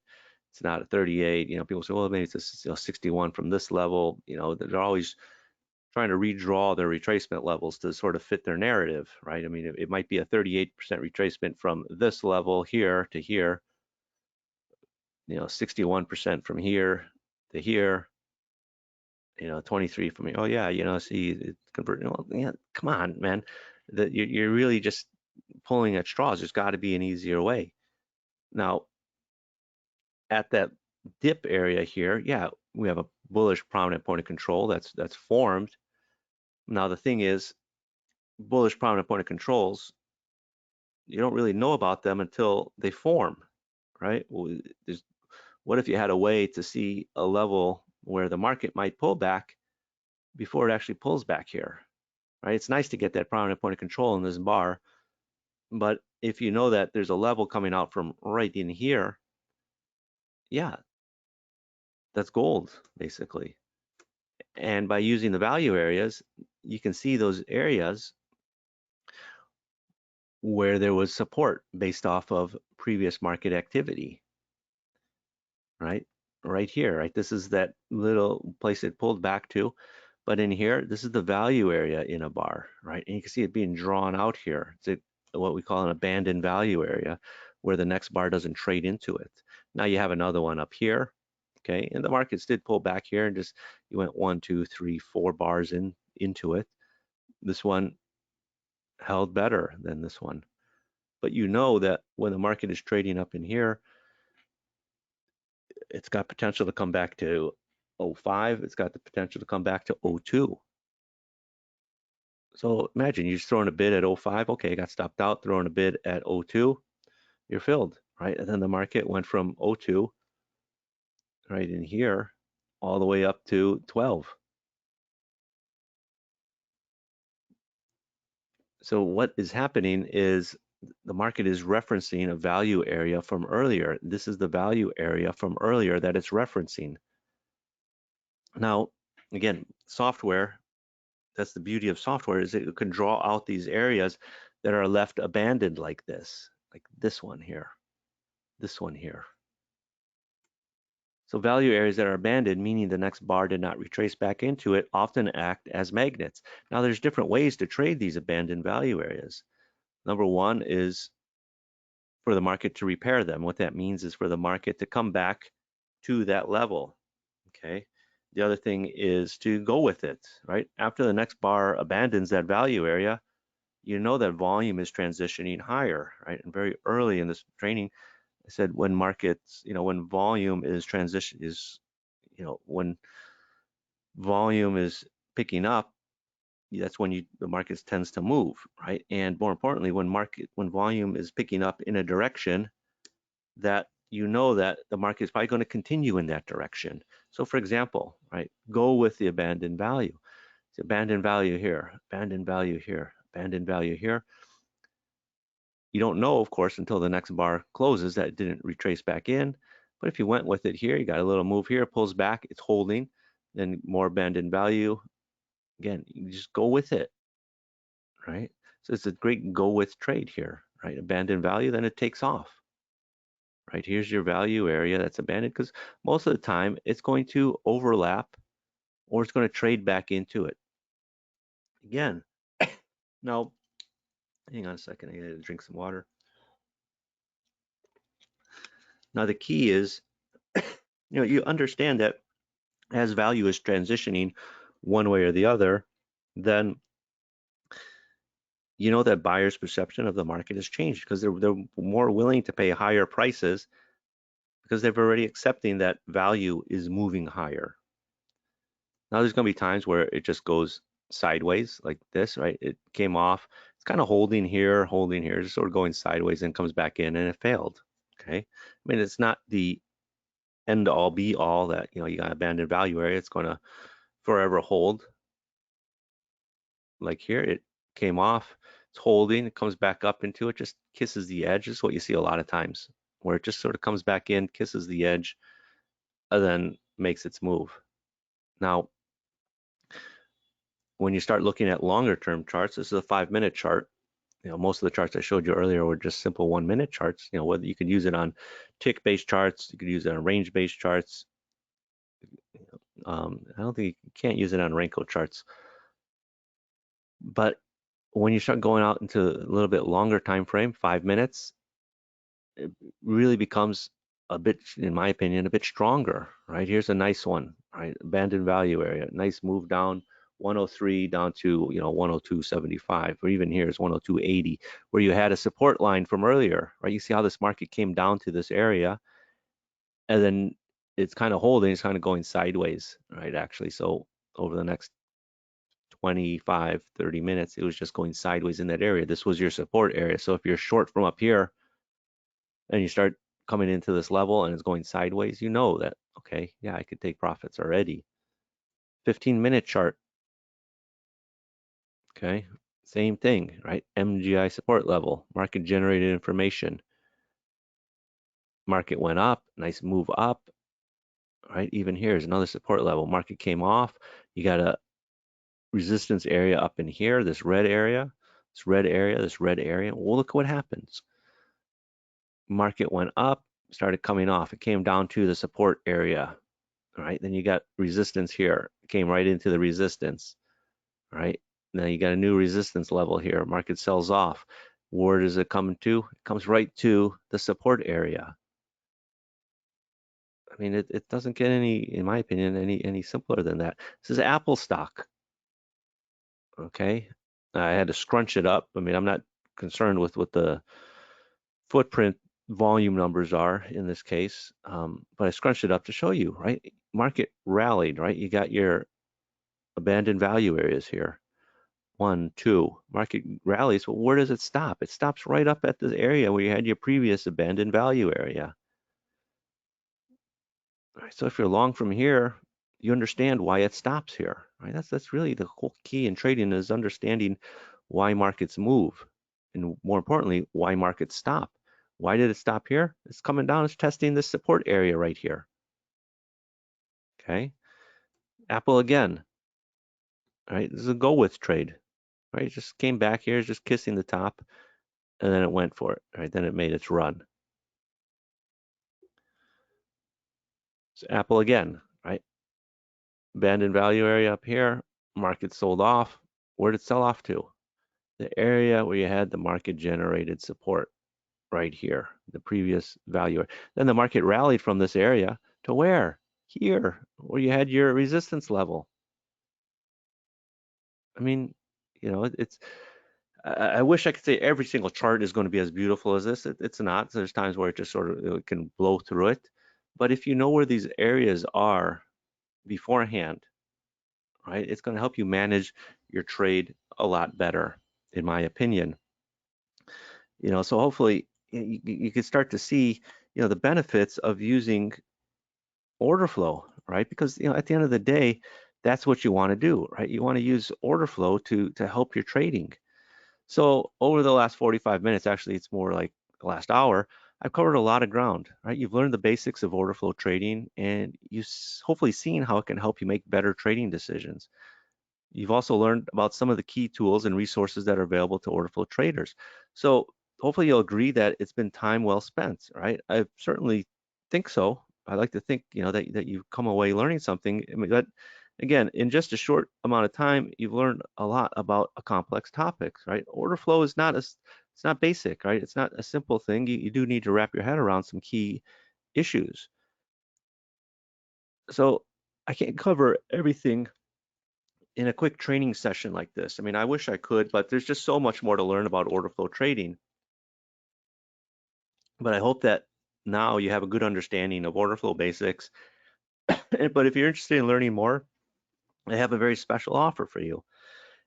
It's not a 38. People say, well, maybe it's a 61 from this level. They're always trying to redraw their retracement levels to sort of fit their narrative, right? I mean, it might be a 38% retracement from this level here to here, 61% from here to here, 23 from here. Oh yeah, see, it's converting. Well, yeah, come on, man. You're really just pulling at straws. There's got to be an easier way. Now, at that dip area here, yeah, we have a bullish prominent point of control that's formed. Now the thing is, bullish prominent point of controls, you don't really know about them until they form, right? What if you had a way to see a level where the market might pull back before it actually pulls back here, right? It's nice to get that prominent point of control in this bar, but if you know that there's a level coming out from right in here, yeah, that's gold, basically. And by using the value areas, you can see those areas where there was support based off of previous market activity, right? Right here, right? This is that little place it pulled back to. But in here, this is the value area in a bar, right? And you can see it being drawn out here. It's what we call an abandoned value area, where the next bar doesn't trade into it. Now you have another one up here, okay? And the markets did pull back here and just, you went 1, 2, 3, 4 bars into it. This one held better than this one. But you know that when the market is trading up in here, it's got potential to come back to 05. It's got the potential to come back to 02. So imagine you're just throwing a bid at 05. Okay, you got stopped out, throwing a bid at 02. You're filled, right? And then the market went from 02 right in here all the way up to 12. So what is happening is the market is referencing a value area from earlier. This is the value area from earlier that it's referencing. Now, again, software, that's the beauty of software, is it can draw out these areas that are left abandoned like this one here, this one here. So value areas that are abandoned, meaning the next bar did not retrace back into it, often act as magnets. Now there's different ways to trade these abandoned value areas. Number one is for the market to repair them. What that means is for the market to come back to that level, okay? The other thing is to go with it, right? After the next bar abandons that value area, you know that volume is transitioning higher, right? And very early in this training, I said when markets, when volume is when volume is picking up, that's when the market tends to move, right? And more importantly, when volume is picking up in a direction that you know that the market is probably going to continue in that direction. So for example, right, go with the abandoned value. It's abandoned value here, abandoned value here, abandoned value here. You don't know, of course, until the next bar closes that it didn't retrace back in. But if you went with it here, you got a little move here, pulls back, it's holding, then more abandoned value. Again, you just go with it, right? So it's a great go with trade here, right? Abandoned value, then it takes off, right? Here's your value area that's abandoned because most of the time it's going to overlap or it's going to trade back into it. Again, now, hang on a second, I gotta drink some water. Now the key is, you understand that as value is transitioning one way or the other, then you know that buyers' perception of the market has changed because they're more willing to pay higher prices because they've already accepting that value is moving higher. Now there's going to be times where it just goes sideways like this, right? It came off, it's kind of holding here, just sort of going sideways and comes back in and it failed, okay? I mean, it's not the end all be all that, you got abandoned value area, it's going to forever hold. Like here, it came off, it's holding, it comes back up into it, just kisses the edge. This is what you see a lot of times, where it just sort of comes back in, kisses the edge, and then makes its move. Now, when you start looking at longer term charts, this is a 5-minute chart. Most of the charts I showed you earlier were just simple 1-minute charts. Whether you could use it on tick-based charts, you could use it on range-based charts. I don't think you can't use it on Renko charts. But when you start going out into a little bit longer time frame, 5 minutes, it really becomes a bit, in my opinion, a bit stronger, right? Here's a nice one, right? Abandoned value area, nice move down 103 down to 102.75, or even here is 102.80, where you had a support line from earlier, right? You see how this market came down to this area, and then it's kind of holding, it's kind of going sideways, right? Actually, so over the next 25, 30 minutes, it was just going sideways in that area. This was your support area. So if you're short from up here, and you start coming into this level and it's going sideways, you know that, okay, yeah, I could take profits already. 15-minute chart, okay, same thing, right? MGI support level, market generated information. Market went up, nice move up, right? Even here is another support level. Market came off. You got a resistance area up in here, this red area, this red area, this red area. Well, look what happens. Market went up, started coming off. It came down to the support area. All right, then you got resistance here, came right into the resistance, right? Now you got a new resistance level here. Market sells off. Where does it come to? It comes right to the support area. I mean, it doesn't get any, in my opinion, any simpler than that. This is Apple stock, okay? I had to scrunch it up. I mean, I'm not concerned with what the footprint volume numbers are in this case, but I scrunched it up to show you, right? Market rallied, right? You got your abandoned value areas here. 1, 2, market rallies. Well, where does it stop? It stops right up at the area where you had your previous abandoned value area. All right, so if you're long from here, you understand why it stops here, right? That's really the whole key in trading, is understanding why markets move, and more importantly, why markets stop. Why did it stop here? It's coming down, it's testing this support area right here. Okay. Apple again, right? This is a go with trade, right? It just came back here, just kissing the top, and then it went for it, right? Then it made its run. So Apple again, right? Band in value area up here, market sold off. Where did it sell off to? The area where you had the market generated support right here, the previous value. Then the market rallied from this area to where? Here, where you had your resistance level. I mean, it's I wish I could say every single chart is going to be as beautiful as this. It's not. There's times where it just sort of it can blow through it. But if you know where these areas are beforehand, right, it's going to help you manage your trade a lot better, in my opinion. So hopefully you can start to see, the benefits of using order flow, right? Because, at the end of the day, that's what you want to do, right? You want to use order flow to help your trading. So over the last 45 minutes, actually, it's more like the last hour, I've covered a lot of ground, right? You've learned the basics of order flow trading, and you've hopefully seen how it can help you make better trading decisions. You've also learned about some of the key tools and resources that are available to order flow traders. So hopefully you'll agree that it's been time well spent, right? I certainly think so. I like to think, that you've come away learning something. I mean, that again, in just a short amount of time, you've learned a lot about a complex topic, right? Order flow is it's not basic, right? It's not a simple thing. You do need to wrap your head around some key issues. So I can't cover everything in a quick training session like this. I mean, I wish I could, but there's just so much more to learn about order flow trading. But I hope that now you have a good understanding of order flow basics. But if you're interested in learning more, I have a very special offer for you.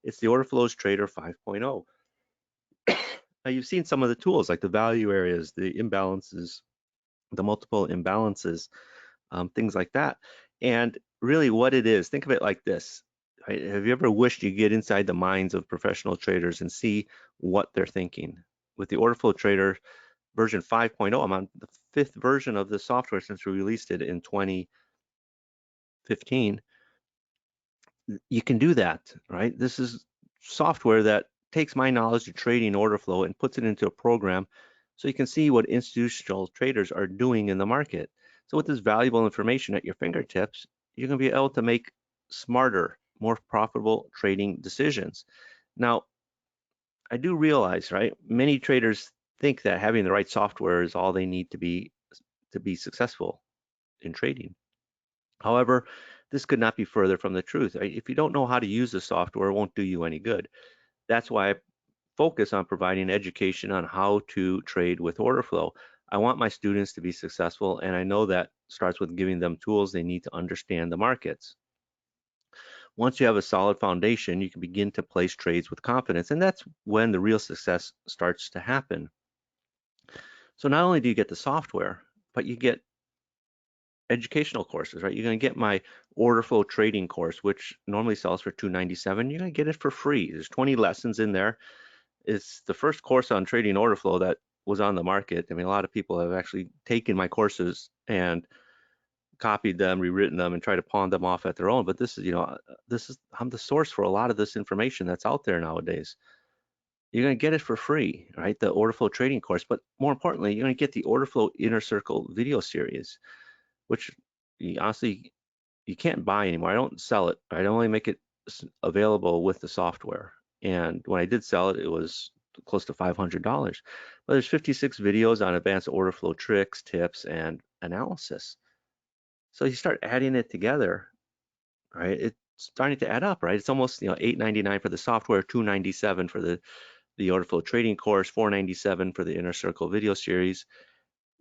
It's the Order Flows Trader 5.0. Now, you've seen some of the tools like the value areas, the imbalances, the multiple imbalances, things like that. And really what it is, think of it like this. Right? Have you ever wished you get inside the minds of professional traders and see what they're thinking? With the Order Flow Trader version 5.0, I'm on the 5th version of the software since we released it in 2015. You can do that, right? This is software that takes my knowledge of trading order flow and puts it into a program so you can see what institutional traders are doing in the market. So with this valuable information at your fingertips, you're going to be able to make smarter, more profitable trading decisions. Now, I do realize, right, many traders think that having the right software is all they need to be successful in trading. However, this could not be further from the truth. If you don't know how to use the software, it won't do you any good. That's why I focus on providing education on how to trade with order flow. I want my students to be successful, and I know that starts with giving them tools they need to understand the markets. Once you have a solid foundation, you can begin to place trades with confidence, and that's when the real success starts to happen. So not only do you get the software, but you get educational courses, right? You're going to get my order flow trading course, which normally sells for $297. You're going to get it for free. There's 20 lessons in there. It's the first course on trading order flow that was on the market. I mean, a lot of people have actually taken my courses and copied them, rewritten them, and tried to pawn them off at their own. But this is, I'm the source for a lot of this information that's out there nowadays. You're going to get it for free, right? The order flow trading course. But more importantly, you're going to get the order flow inner circle video series, which honestly you can't buy anymore. I don't sell it. I only make it available with the software. And when I did sell it, it was close to $500. But there's 56 videos on advanced order flow tricks, tips, and analysis. So you start adding it together, right? It's starting to add up, right? It's almost $899 for the software, $297 for the order flow trading course, $497 for the inner circle video series.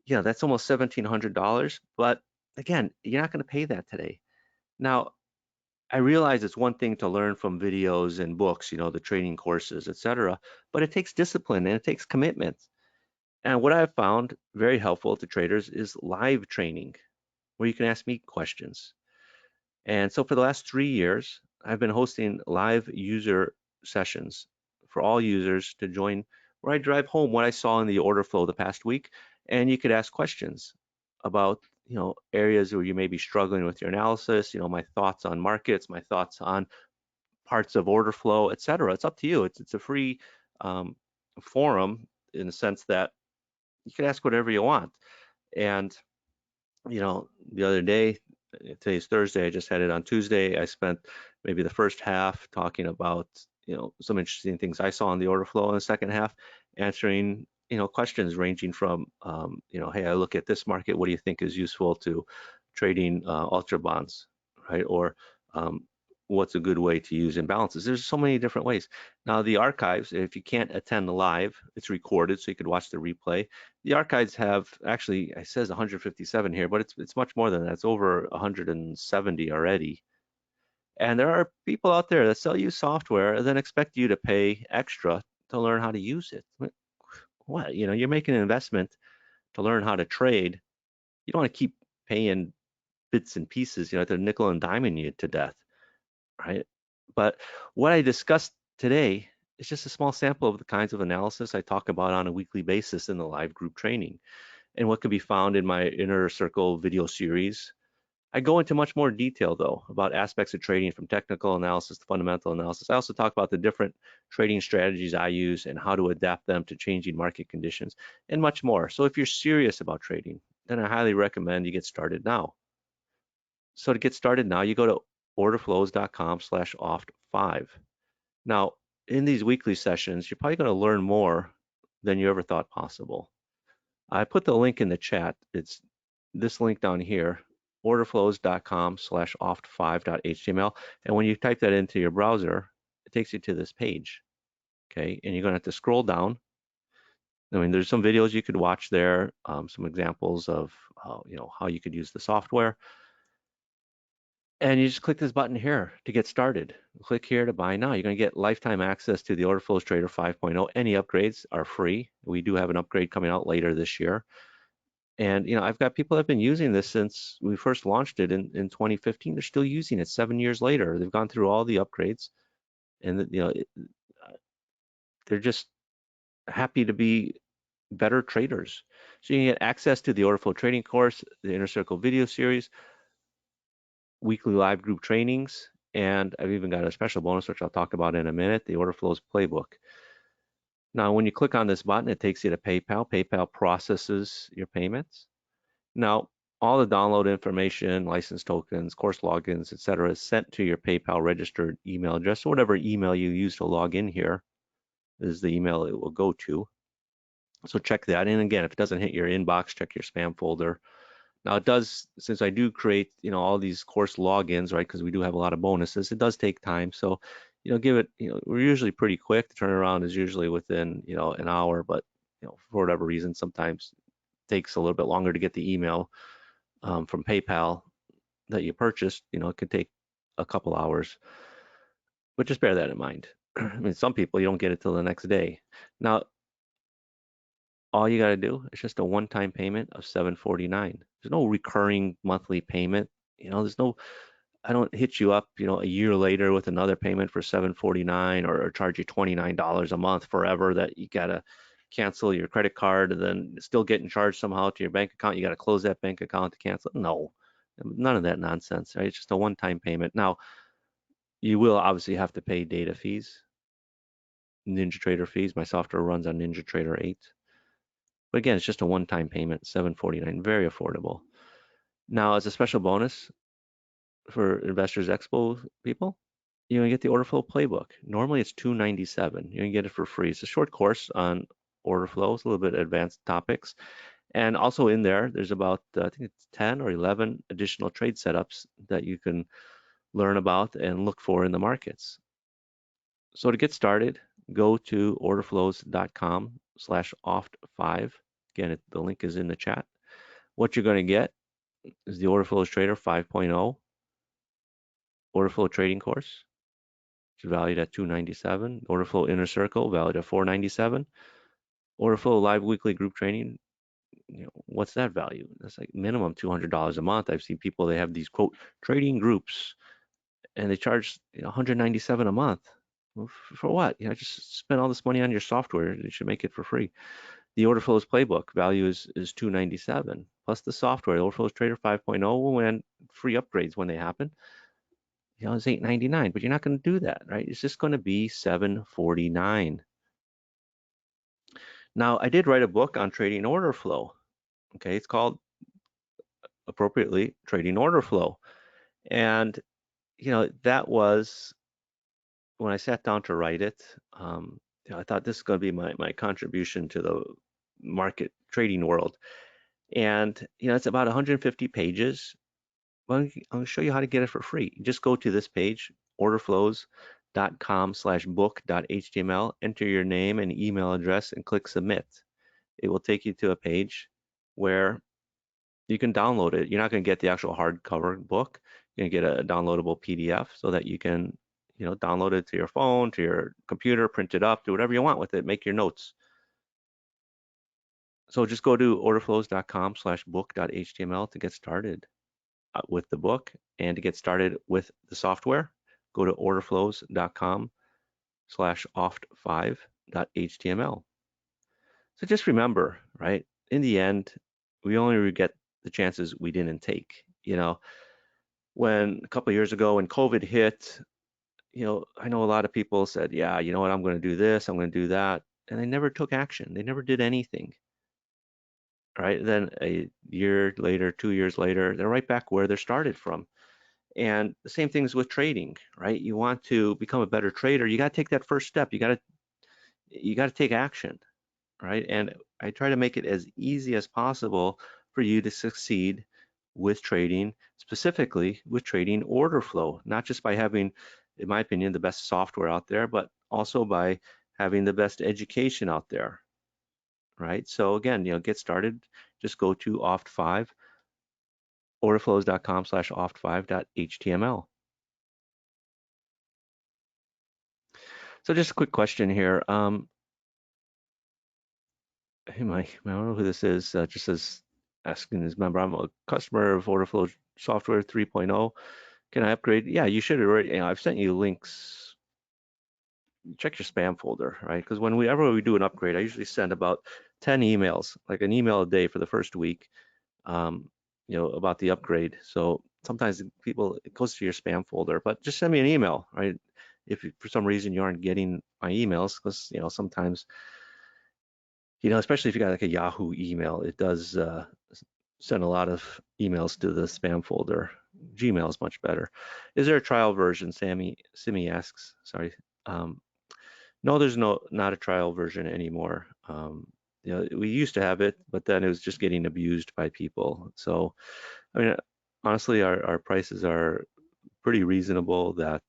That's almost $1,700. But again, you're not going to pay that today. Now, I realize it's one thing to learn from videos and books, the training courses, etc., but it takes discipline and it takes commitment. And what I've found very helpful to traders is live training, where you can ask me questions. And so for the last 3 years, I've been hosting live user sessions for all users to join, where I drive home what I saw in the order flow the past week, and you could ask questions about areas where you may be struggling with your analysis, my thoughts on markets, my thoughts on parts of order flow, etc. It's up to you. It's a free um, forum in the sense that you can ask whatever you want. And the other day, today's Thursday, I just had it on Tuesday. I spent maybe the first half talking about, some interesting things I saw in the order flow, and the second half answering, questions ranging from, hey, I look at this market. What do you think is useful to trading ultra bonds, right? Or what's a good way to use imbalances? There's so many different ways. Now, the archives, if you can't attend live, it's recorded, so you could watch the replay. The archives have actually, it says 157 here, but it's much more than that. It's over 170 already. And there are people out there that sell you software and then expect you to pay extra to learn how to use it. What? You're making an investment to learn how to trade. You don't want to keep paying bits and pieces, to nickel and diming you to death, right? But what I discussed today is just a small sample of the kinds of analysis I talk about on a weekly basis in the live group training, and what can be found in my Inner Circle video series. I go into much more detail, though, about aspects of trading from technical analysis to fundamental analysis. I also talk about the different trading strategies I use and how to adapt them to changing market conditions, and much more. So if you're serious about trading, then I highly recommend you get started now. So to get started now, you go to orderflows.com/oft5. Now, in these weekly sessions, you're probably going to learn more than you ever thought possible. I put the link in the chat. It's this link down here, orderflows.com/oft5.html. And when you type that into your browser, it takes you to this page, okay? And you're going to have to scroll down. I mean, there's some videos you could watch there, some examples of, how you could use the software. And you just click this button here to get started. Click here to buy now. You're going to get lifetime access to the Order Flows Trader 5.0. Any upgrades are free. We do have an upgrade coming out later this year. And I've got people that have been using this since we first launched it in 2015. They're still using it 7 years later. They've gone through all the upgrades, and they're just happy to be better traders. So you can get access to the Order Flow Trading course, the Inner Circle video series, weekly live group trainings, and I've even got a special bonus, which I'll talk about in a minute, the Order Flows Playbook. Now, when you click on this button, it takes you to PayPal. PayPal processes your payments. Now, all the download information, license tokens, course logins, etc., is sent to your PayPal registered email address. So whatever email you use to log in here is the email it will go to. So check that. And again, if it doesn't hit your inbox, check your spam folder. Now it does, since I do create, all these course logins, right? Because we do have a lot of bonuses. It does take time. So, give it, we're usually pretty quick. The turnaround is usually within, an hour. But, for whatever reason, sometimes it takes a little bit longer to get the email from PayPal that you purchased. It could take a couple hours. But just bear that in mind. I mean, some people you don't get it till the next day. Now, all you got to do is just a one-time payment of $7.49. There's no recurring monthly payment. There's no, I don't hit you up, a year later with another payment for $7.49 or charge you $29 a month forever that you got to cancel your credit card and then still getting charged somehow to your bank account. You got to close that bank account to cancel it. No, none of that nonsense, right? It's just a one-time payment. Now, you will obviously have to pay data fees, NinjaTrader fees. My software runs on NinjaTrader 8. But again, it's just a one-time payment, $7.49, very affordable. Now, as a special bonus for InvestorExpos people, you're gonna get the order flow playbook. Normally it's $297. You're gonna get it for free. It's a short course on order flows, a little bit advanced topics. And also in there, there's about, I think it's 10 or 11 additional trade setups that you can learn about and look for in the markets. So to get started, go to orderflows.com/oft5. Again, the link is in the chat. What you're going to get is the Order Flows Trader 5.0 Order Flow Trading course, which is valued at $297. Order Flow Inner Circle, valued at $497. Order Flow Live Weekly Group Training, what's that value? That's like minimum $200 a month. I've seen people, they have these quote trading groups and they charge $197 a month. Well, for what? Just spend all this money on your software. You should make it for free. The Order Flows Playbook value is $297. plus the software, the Order Trader 5.0, when free upgrades when they happen, it's $8.99, but you're not going to do that, right? It's just going to be $7.49. Now, I did write a book on trading order flow. Okay, it's called appropriately Trading Order Flow. And, that was when I sat down to write it, I thought this is going to be my contribution to the market trading world. And, it's about 150 pages. Well, I'm going to show you how to get it for free. Just go to this page, orderflows.com/book.html, enter your name and email address, and click submit. It will take you to a page where you can download it. You're not going to get the actual hardcover book. You're going to get a downloadable PDF so that you can, download it to your phone, to your computer, print it up, do whatever you want with it, make your notes. So just go to orderflows.com/book.html to get started with the book, and to get started with the software, go to orderflows.com/oft5.html. So just remember, right? In the end, we only get the chances we didn't take. When a couple of years ago when COVID hit, I know a lot of people said, yeah, you know what, I'm going to do this, I'm going to do that. And they never took action. They never did anything. Right? Then a year later, 2 years later, they're right back where they started from. And the same things with trading, right? You want to become a better trader, you got to take that first step. You got to take action, right? And I try to make it as easy as possible for you to succeed with trading, specifically with trading order flow, not just by having, in my opinion, the best software out there, but also by having the best education out there, right? So again, get started. Just go to OFT5, orderflows.com/oft5.html. So just a quick question here. Hey, Mike, I don't know who this is. Just says, asking his member, I'm a customer of Orderflow Software 3.0. Can I upgrade? Yeah, you should already. I've sent you links. Check your spam folder, right? Because whenever we do an upgrade, I usually send about 10 emails, like an email a day for the first week, about the upgrade. So sometimes it goes to your spam folder, but just send me an email, right? If for some reason you aren't getting my emails, because sometimes, especially if you got like a Yahoo email, it does send a lot of emails to the spam folder. Gmail is much better. Is there a trial version? Simi asks. Sorry. No, there's not a trial version anymore. We used to have it, but then it was just getting abused by people. So, I mean, honestly, our prices are pretty reasonable that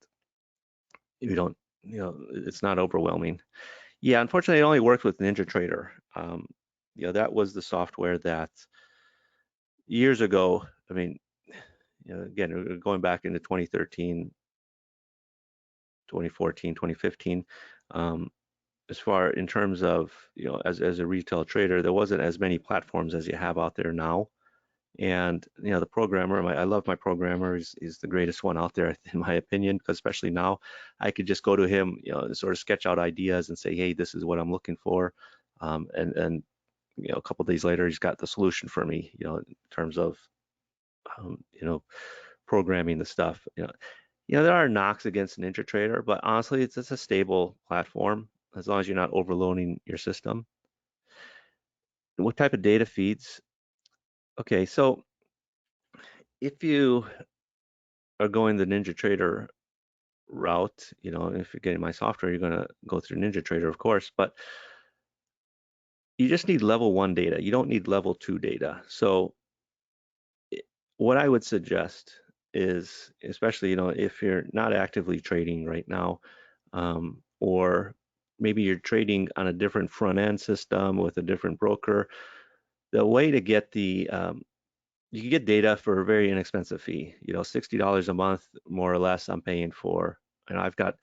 we don't, it's not overwhelming. Yeah, unfortunately, it only worked with NinjaTrader. That was the software that years ago, I mean, again, going back into 2013, 2014, 2015, as far in terms of, as a retail trader, there wasn't as many platforms as you have out there now. And, the programmer, I love my programmer, is the greatest one out there, in my opinion, because especially now, I could just go to him, sort of sketch out ideas and say, hey, this is what I'm looking for. And a couple of days later, he's got the solution for me, in terms of, programming the stuff. There are knocks against NinjaTrader, but honestly, it's a stable platform as long as you're not overloading your system. What type of data feeds? Okay, so if you are going the NinjaTrader route, if you're getting my software, you're going to go through NinjaTrader, of course, but you just need level 1 data. You don't need level 2 data. So what I would suggest is, especially, if you're not actively trading right now, or maybe you're trading on a different front end system with a different broker, the way to get you can get data for a very inexpensive fee, $60 a month, more or less, I'm paying for. And I've got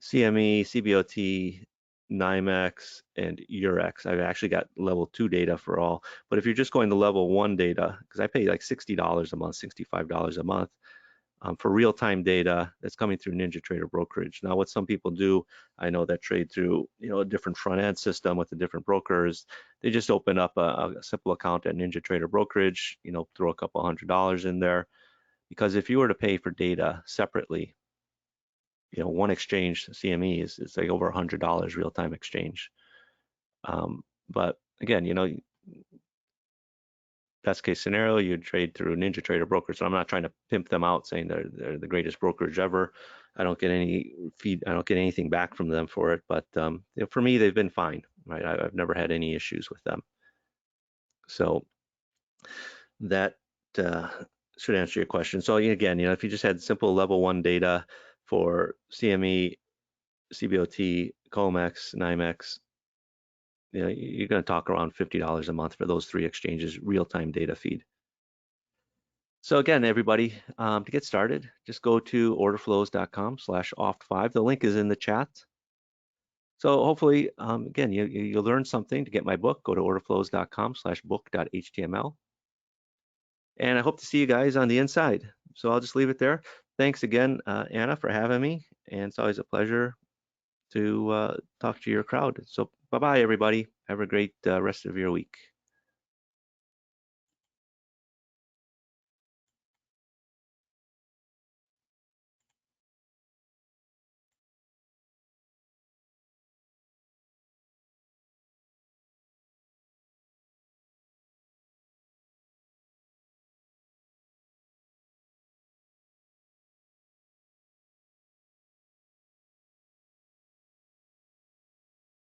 CME, CBOT, NYMEX, and Eurex. I've actually got level 2 data for all. But if you're just going to level 1 data, because I pay like $60 a month, $65 a month, for real-time data that's coming through NinjaTrader brokerage. Now, what some people do, I know that trade through a different front-end system with the different brokers, they just open up a simple account at NinjaTrader brokerage, throw a couple $100 in there, because if you were to pay for data separately, one exchange CME is like over $100 real-time exchange. But again, best case scenario, you trade through NinjaTrader brokers. So I'm not trying to pimp them out saying they're the greatest brokerage ever. I don't get any feed. I don't get anything back from them for it. But for me, they've been fine. Right? I've never had any issues with them. So that should answer your question. So again, if you just had simple level 1 data for CME, CBOT, COMEX, NYMEX, you're going to talk around $50 a month for those 3 exchanges, real-time data feed. So again, everybody, to get started, just go to orderflows.com/oft5. The link is in the chat. So hopefully, again, you'll learn something. To get my book, go to orderflows.com/book.html. And I hope to see you guys on the inside. So I'll just leave it there. Thanks again, Anna, for having me. And it's always a pleasure to talk to your crowd. So bye-bye, everybody. Have a great rest of your week.